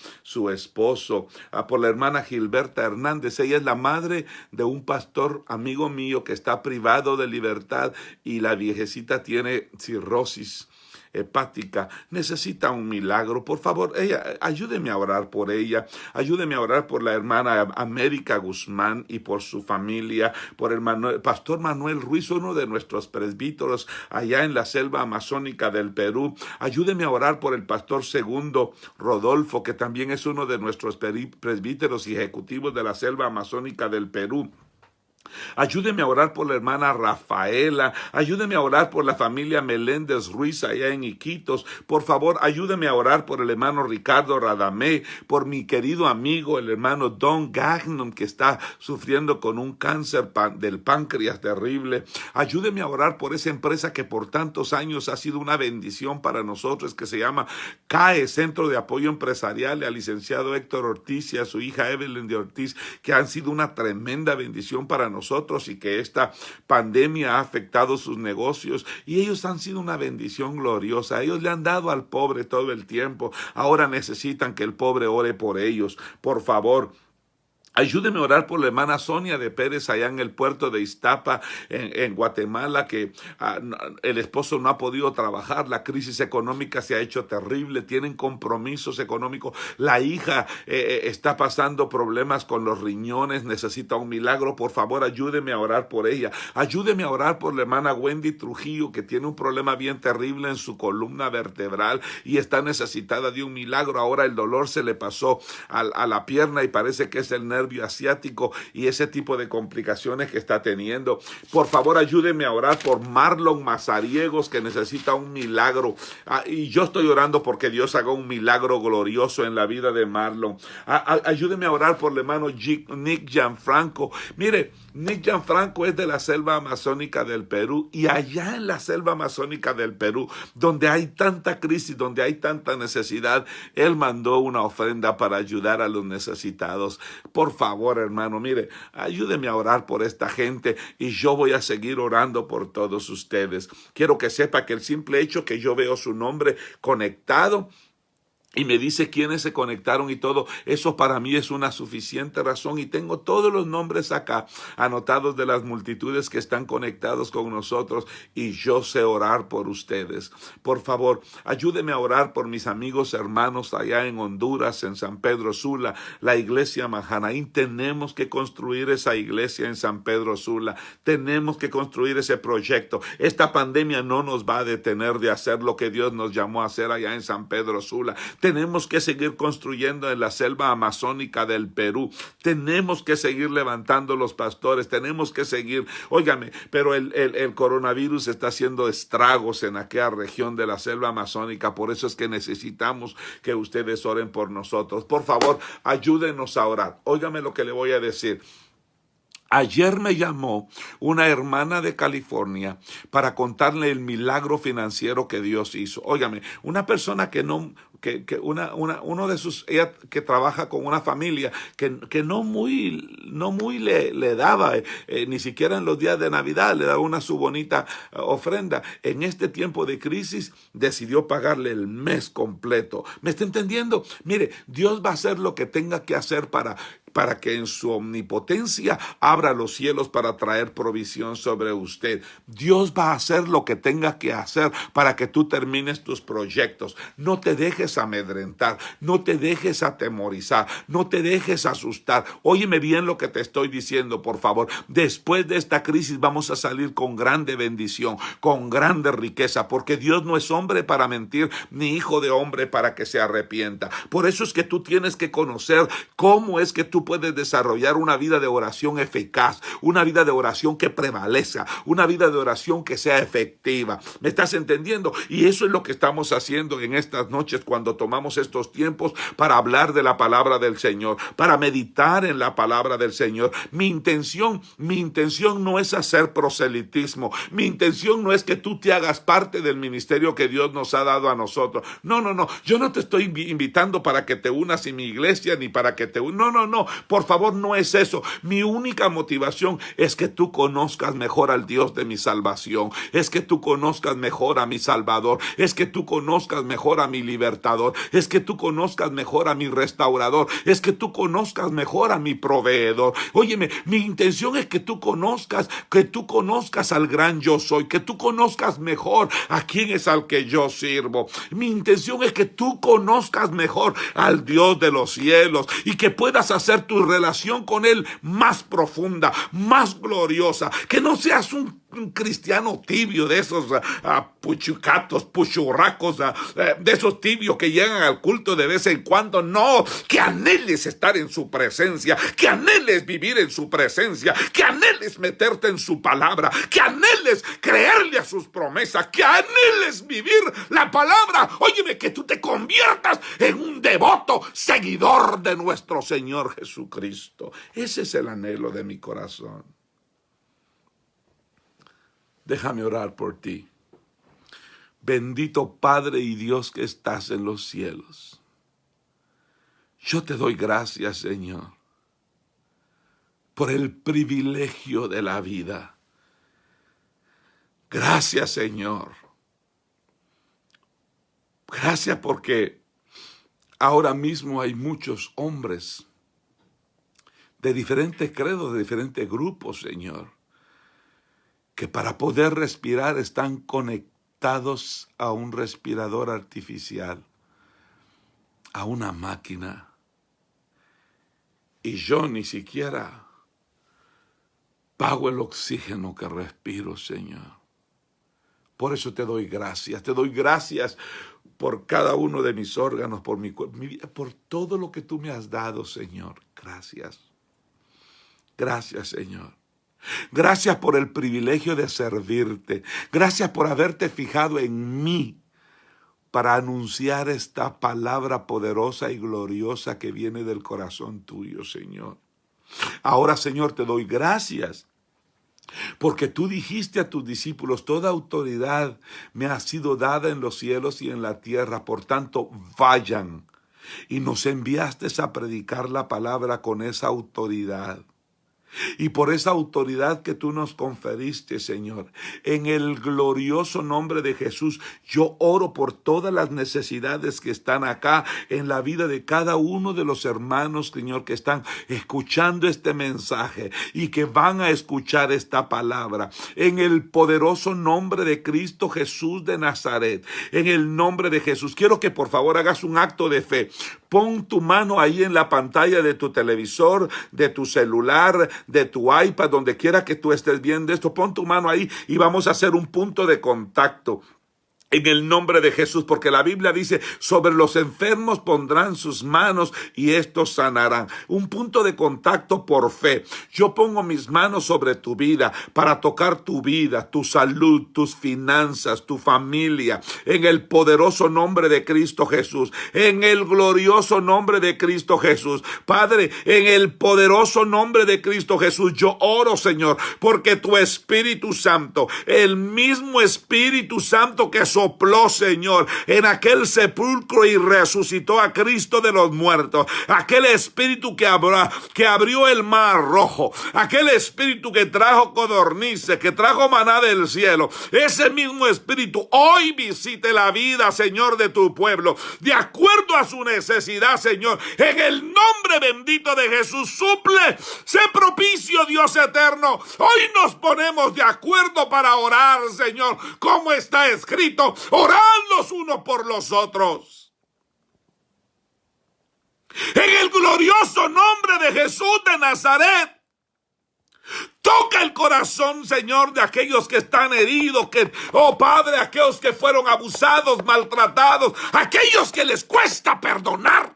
esposo, por la hermana Gilberta Hernández. Ella es la madre de un pastor amigo mío que está privado de libertad y la viejecita tiene cirrosis hepática, necesita un milagro. Por favor, ayúdeme a orar por ella, ayúdeme a orar por la hermana América Guzmán y por su familia, por el pastor Manuel Ruiz, uno de nuestros presbíteros allá en la selva amazónica del Perú. Ayúdeme a orar por el pastor Segundo Rodolfo, que también es uno de nuestros presbíteros y ejecutivos de la selva amazónica del Perú. Ayúdeme a orar por la hermana Rafaela. Ayúdeme a orar por la familia Meléndez Ruiz allá en Iquitos. Por favor, ayúdeme a orar por el hermano Ricardo Radamé, por mi querido amigo, el hermano Don Gagnon, que está sufriendo con un cáncer del páncreas terrible. Ayúdeme a orar por esa empresa que por tantos años ha sido una bendición para nosotros, que se llama CAE, Centro de Apoyo Empresarial, al licenciado Héctor Ortiz y a su hija Evelyn de Ortiz, que han sido una tremenda bendición para nosotros y que esta pandemia ha afectado sus negocios, y ellos han sido una bendición gloriosa. Ellos le han dado al pobre todo el tiempo. Ahora necesitan que el pobre ore por ellos. Por favor, ayúdeme a orar por la hermana Sonia de Pérez allá en el puerto de Iztapa, en Guatemala, que el esposo no ha podido trabajar, la crisis económica se ha hecho terrible, tienen compromisos económicos, la hija está pasando problemas con los riñones, necesita un milagro. Por favor, ayúdeme a orar por ella. Ayúdeme a orar por la hermana Wendy Trujillo, que tiene un problema bien terrible en su columna vertebral y está necesitada de un milagro. Ahora el dolor se le pasó a la pierna y parece que es el nervio asiático y ese tipo de complicaciones que está teniendo. Por favor, ayúdeme a orar por Marlon Mazariegos, que necesita un milagro. Y yo estoy orando porque Dios haga un milagro glorioso en la vida de Marlon. Ayúdeme a orar por el hermano Nick Gianfranco. Mire, Nick Gianfranco es de la selva amazónica del Perú, y allá en la selva amazónica del Perú, donde hay tanta crisis, donde hay tanta necesidad, él mandó una ofrenda para ayudar a los necesitados. Por favor, hermano, mire, ayúdeme a orar por esta gente y yo voy a seguir orando por todos ustedes. Quiero que sepa que el simple hecho que yo veo su nombre conectado y me dice quiénes se conectaron y todo, eso para mí es una suficiente razón, y tengo todos los nombres acá anotados de las multitudes que están conectados con nosotros, y yo sé orar por ustedes. Por favor, ayúdeme a orar por mis amigos hermanos allá en Honduras, en San Pedro Sula, la iglesia Mahanaín. Tenemos que construir esa iglesia en San Pedro Sula, tenemos que construir ese proyecto. Esta pandemia no nos va a detener de hacer lo que Dios nos llamó a hacer allá en San Pedro Sula. Tenemos que seguir construyendo en la selva amazónica del Perú. Tenemos que seguir levantando los pastores. Tenemos que seguir. Óigame, pero el coronavirus está haciendo estragos en aquella región de la selva amazónica. Por eso es que necesitamos que ustedes oren por nosotros. Por favor, ayúdenos a orar. Óigame lo que le voy a decir. Ayer me llamó una hermana de California para contarle el milagro financiero que Dios hizo. Óigame, una persona uno de sus, ella que trabaja con una familia que no muy le daba, ni siquiera en los días de Navidad le daba su bonita ofrenda. En este tiempo de crisis decidió pagarle el mes completo. ¿Me está entendiendo? Mire, Dios va a hacer lo que tenga que hacer para que en su omnipotencia abra los cielos para traer provisión sobre usted. Dios va a hacer lo que tenga que hacer para que tú termines tus proyectos. No te dejes dejes amedrentar, no te dejes atemorizar, no te dejes asustar. Óyeme bien lo que te estoy diciendo, por favor. Después de esta crisis vamos a salir con grande bendición, con grande riqueza, porque Dios no es hombre para mentir, ni hijo de hombre para que se arrepienta. Por eso es que tú tienes que conocer cómo es que tú puedes desarrollar una vida de oración eficaz, una vida de oración que prevalezca, una vida de oración que sea efectiva. ¿Me estás entendiendo? Y eso es lo que estamos haciendo en estas noches cuando tomamos estos tiempos para hablar de la palabra del Señor, para meditar en la palabra del Señor. Mi intención no es hacer proselitismo. Mi intención no es que tú te hagas parte del ministerio que Dios nos ha dado a nosotros. No. Yo no te estoy invitando para que te unas en mi iglesia ni para que te unas. No. Por favor, no es eso. Mi única motivación es que tú conozcas mejor al Dios de mi salvación. Es que tú conozcas mejor a mi Salvador. Es que tú conozcas mejor a mi libertador. Es que tú conozcas mejor a mi restaurador. Es que tú conozcas mejor a mi proveedor. Óyeme, mi intención es que tú conozcas al gran yo soy, que tú conozcas mejor a quién es al que yo sirvo. Mi intención es que tú conozcas mejor al Dios de los cielos y que puedas hacer tu relación con Él más profunda, más gloriosa, que no seas un cristiano tibio de esos puchucatos, puchurracos, de esos tibios que llegan al culto de vez en cuando. No, que anheles estar en su presencia, que anheles vivir en su presencia, que anheles meterte en su palabra, que anheles creerle a sus promesas, que anheles vivir la palabra. Óyeme, que tú te conviertas en un devoto seguidor de nuestro Señor Jesucristo. Ese es el anhelo de mi corazón. Déjame orar por ti. Bendito Padre y Dios que estás en los cielos. Yo te doy gracias, Señor, por el privilegio de la vida. Gracias, Señor. Gracias porque ahora mismo hay muchos hombres de diferentes credos, de diferentes grupos, Señor, que para poder respirar están conectados a un respirador artificial, a una máquina. Y yo ni siquiera pago el oxígeno que respiro, Señor. Por eso te doy gracias. Te doy gracias por cada uno de mis órganos, por mi vida, por todo lo que tú me has dado, Señor. Gracias. Gracias, Señor. Gracias por el privilegio de servirte. Gracias por haberte fijado en mí para anunciar esta palabra poderosa y gloriosa que viene del corazón tuyo, Señor. Ahora, Señor, te doy gracias porque tú dijiste a tus discípulos: toda autoridad me ha sido dada en los cielos y en la tierra, por tanto, vayan. Y nos enviaste a predicar la palabra con esa autoridad. Y por esa autoridad que tú nos conferiste, Señor, en el glorioso nombre de Jesús, yo oro por todas las necesidades que están acá en la vida de cada uno de los hermanos, Señor, que están escuchando este mensaje y que van a escuchar esta palabra. En el poderoso nombre de Cristo Jesús de Nazaret, en el nombre de Jesús, quiero que por favor hagas un acto de fe. Pon tu mano ahí en la pantalla de tu televisor, de tu celular, de tu iPad, donde quiera que tú estés viendo esto. Pon tu mano ahí y vamos a hacer un punto de contacto. En el nombre de Jesús, porque la Biblia dice: sobre los enfermos pondrán sus manos y estos sanarán. Un punto de contacto por fe. Yo pongo mis manos sobre tu vida para tocar tu vida, tu salud, tus finanzas, tu familia, en el poderoso nombre de Cristo Jesús, en el glorioso nombre de Cristo Jesús. Padre, en el poderoso nombre de Cristo Jesús, yo oro, Señor, porque tu Espíritu Santo, el mismo Espíritu Santo que sopló, Señor, en aquel sepulcro y resucitó a Cristo de los muertos, aquel espíritu que abrió el mar rojo, aquel espíritu que trajo codornices, que trajo maná del cielo, ese mismo espíritu hoy visite la vida, Señor, de tu pueblo, de acuerdo a su necesidad, Señor, en el nombre bendito de Jesús. Suple, sé propicio, Dios eterno. Hoy nos ponemos de acuerdo para orar, Señor, como está escrito: orad los unos por los otros. En el glorioso nombre de Jesús de Nazaret, toca el corazón, Señor, de aquellos que están heridos, oh Padre, aquellos que fueron abusados, maltratados, aquellos que les cuesta perdonar.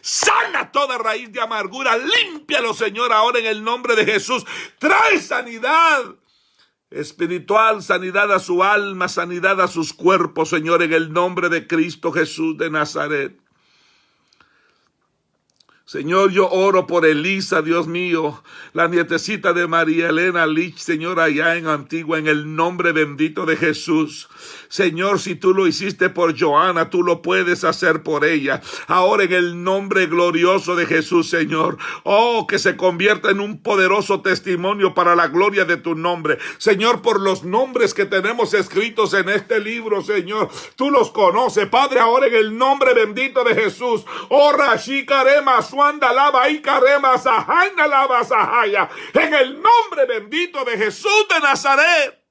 Sana toda raíz de amargura, límpialo, Señor, ahora en el nombre de Jesús. Trae sanidad espiritual, sanidad a su alma, sanidad a sus cuerpos, Señor, en el nombre de Cristo Jesús de Nazaret. Señor, yo oro por Elisa, Dios mío, la nietecita de María Elena Lich, Señor, allá en Antigua, en el nombre bendito de Jesús. Señor, si tú lo hiciste por Joana, tú lo puedes hacer por ella. Ahora en el nombre glorioso de Jesús, Señor. Oh, que se convierta en un poderoso testimonio para la gloria de tu nombre. Señor, por los nombres que tenemos escritos en este libro, Señor, tú los conoces. Padre, ahora en el nombre bendito de Jesús. Oh, Rashi Karema, Suanda Lava y Karema, Sahana Lava Sahaya. En el nombre bendito de Jesús de Nazaret.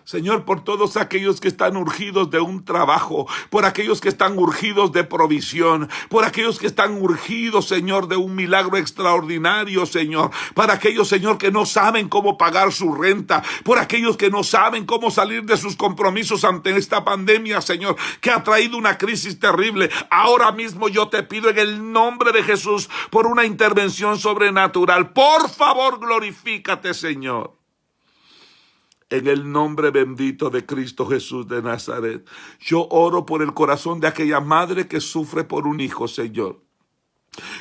Señor, por todos aquellos que están urgidos de un trabajo, por aquellos que están urgidos de provisión, por aquellos que están urgidos, Señor, de un milagro extraordinario, Señor, para aquellos, Señor, que no saben cómo pagar su renta, por aquellos que no saben cómo salir de sus compromisos ante esta pandemia, Señor, que ha traído una crisis terrible. Ahora mismo yo te pido en el nombre de Jesús por una intervención sobrenatural. Por favor, glorifícate, Señor. En el nombre bendito de Cristo Jesús de Nazaret, yo oro por el corazón de aquella madre que sufre por un hijo, Señor.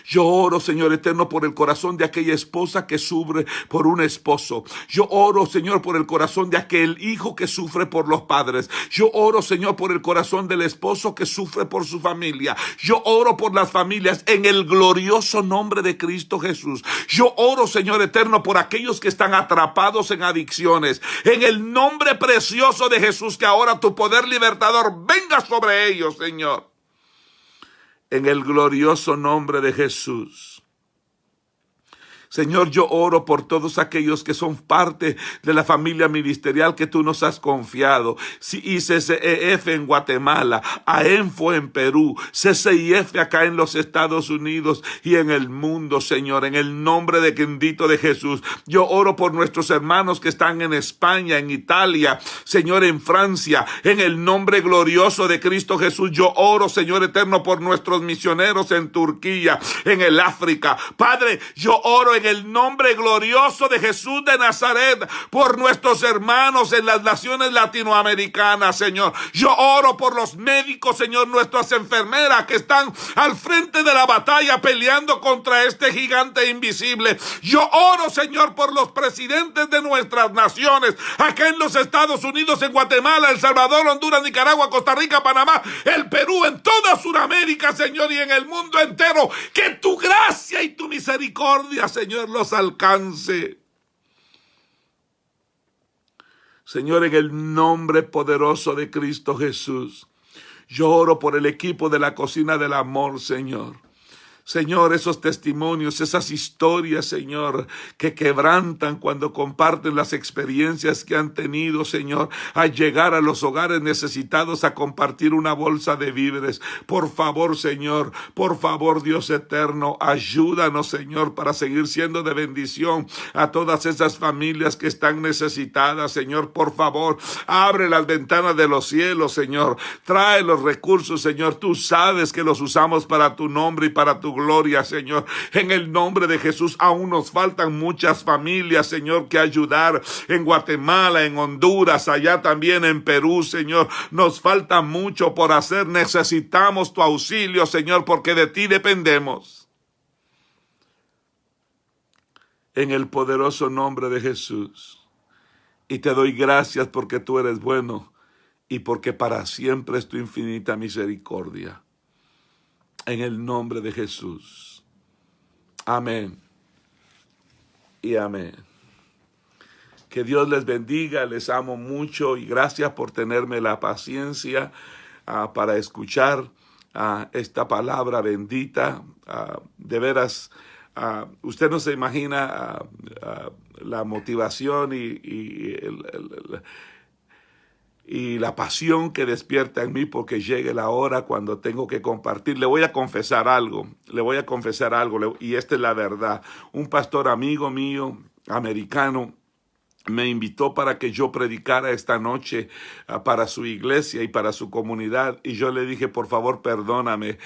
Yo oro, Señor eterno, por el corazón de aquella esposa que sufre por un esposo. Yo oro, Señor, por el corazón de aquel hijo que sufre por los padres. Yo oro, Señor, por el corazón del esposo que sufre por su familia. Yo oro por las familias en el glorioso nombre de Cristo Jesús. Yo oro, Señor eterno, por aquellos que están atrapados en adicciones. En el nombre precioso de Jesús, que ahora tu poder libertador venga sobre ellos, Señor. En el glorioso nombre de Jesús. Señor, yo oro por todos aquellos que son parte de la familia ministerial que tú nos has confiado. ICCEF en Guatemala, AENFO en Perú, CCIF acá en los Estados Unidos y en el mundo, Señor, en el nombre de bendito de Jesús. Yo oro por nuestros hermanos que están en España, en Italia, Señor, en Francia, en el nombre glorioso de Cristo Jesús. Yo oro, Señor eterno, por nuestros misioneros en Turquía, en el África. Padre, yo oro en el nombre glorioso de Jesús de Nazaret por nuestros hermanos en las naciones latinoamericanas, Señor. Yo oro por los médicos, Señor, nuestras enfermeras que están al frente de la batalla peleando contra este gigante invisible. Yo oro, Señor, por los presidentes de nuestras naciones, acá en los Estados Unidos, en Guatemala, El Salvador, Honduras, Nicaragua, Costa Rica, Panamá, el Perú, en toda Sudamérica, Señor, y en el mundo entero. Que tu gracia y tu misericordia, Señor, los alcance. Señor, en el nombre poderoso de Cristo Jesús, yo oro por el equipo de la Cocina del Amor, Señor. Señor, esos testimonios, esas historias, Señor, que quebrantan cuando comparten las experiencias que han tenido, Señor, al llegar a los hogares necesitados a compartir una bolsa de víveres. Por favor, Señor, por favor, Dios eterno, ayúdanos, Señor, para seguir siendo de bendición a todas esas familias que están necesitadas, Señor. Por favor, abre las ventanas de los cielos, Señor. Trae los recursos, Señor. Tú sabes que los usamos para tu nombre y para tu gloria, Señor. En el nombre de Jesús, aún nos faltan muchas familias, Señor, que ayudar en Guatemala, en Honduras, allá también en Perú, Señor. Nos falta mucho por hacer. Necesitamos tu auxilio, Señor, porque de ti dependemos. En el poderoso nombre de Jesús. Y te doy gracias porque tú eres bueno y porque para siempre es tu infinita misericordia. En el nombre de Jesús. Amén. Y amén. Que Dios les bendiga, les amo mucho y gracias por tenerme la paciencia para escuchar esta palabra bendita. De veras, usted no se imagina y la pasión que despierta en mí porque llegue la hora cuando tengo que compartir. Le voy a confesar algo, y esta es la verdad. Un pastor amigo mío, americano, me invitó para que yo predicara esta noche para su iglesia y para su comunidad. Y yo le dije, por favor, perdóname.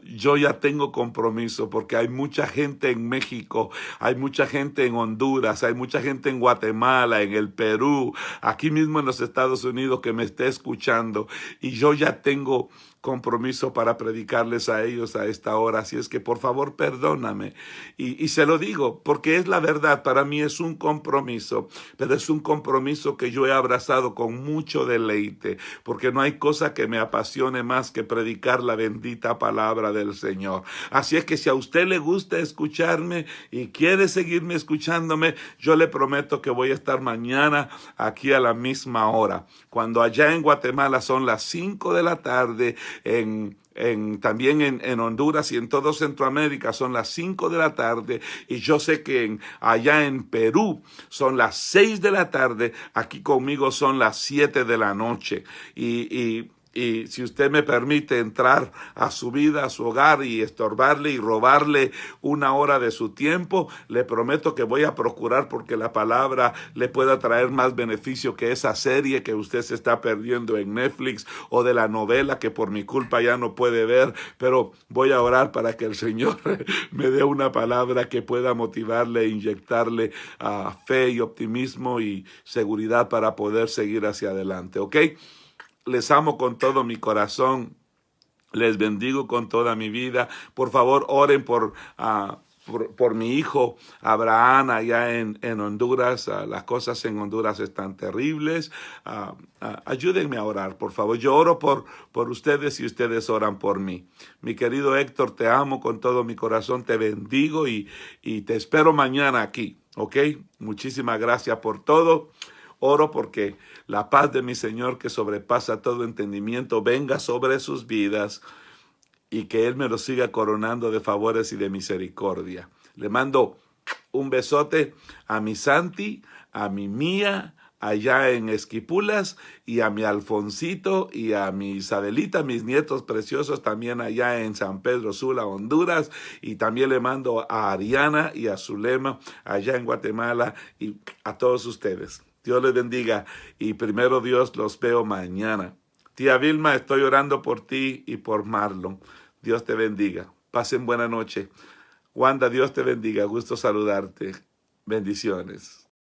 Yo ya tengo compromiso porque hay mucha gente en México, hay mucha gente en Honduras, hay mucha gente en Guatemala, en el Perú, aquí mismo en los Estados Unidos que me esté escuchando. Y yo ya tengo compromiso para predicarles a ellos a esta hora, así es que por favor perdóname, y se lo digo porque es la verdad. Para mí es un compromiso, pero es un compromiso que yo he abrazado con mucho deleite, porque no hay cosa que me apasione más que predicar la bendita palabra del Señor. Así es que si a usted le gusta escucharme y quiere seguirme escuchándome, yo le prometo que voy a estar mañana aquí a la misma hora, cuando allá en Guatemala son las 5 de la tarde, también en Honduras y en todo Centroamérica son las 5 de la tarde, y yo sé que allá en Perú son las 6 de la tarde, aquí conmigo son las 7 de la noche, y si usted me permite entrar a su vida, a su hogar y estorbarle y robarle una hora de su tiempo, le prometo que voy a procurar porque la palabra le pueda traer más beneficio que esa serie que usted se está perdiendo en Netflix o de la novela que por mi culpa ya no puede ver, pero voy a orar para que el Señor me dé una palabra que pueda motivarle e inyectarle fe y optimismo y seguridad para poder seguir hacia adelante, ¿ok? Les amo con todo mi corazón, les bendigo con toda mi vida. Por favor, oren por mi hijo Abraham allá en Honduras. Las cosas en Honduras están terribles. Ayúdenme a orar, por favor. Yo oro por ustedes y ustedes oran por mí. Mi querido Héctor, te amo con todo mi corazón, te bendigo y te espero mañana aquí, ¿ok? Muchísimas gracias por todo. Oro porque la paz de mi Señor, que sobrepasa todo entendimiento, venga sobre sus vidas y que Él me lo siga coronando de favores y de misericordia. Le mando un besote a mi Santi, a mi Mía, allá en Esquipulas, y a mi Alfonsito y a mi Isabelita, mis nietos preciosos, también allá en San Pedro Sula, Honduras, y también le mando a Ariana y a Zulema allá en Guatemala, y a todos ustedes. Dios les bendiga y primero Dios los veo mañana. Tía Vilma, estoy orando por ti y por Marlon. Dios te bendiga. Pasen buena noche. Wanda, Dios te bendiga. Gusto saludarte. Bendiciones.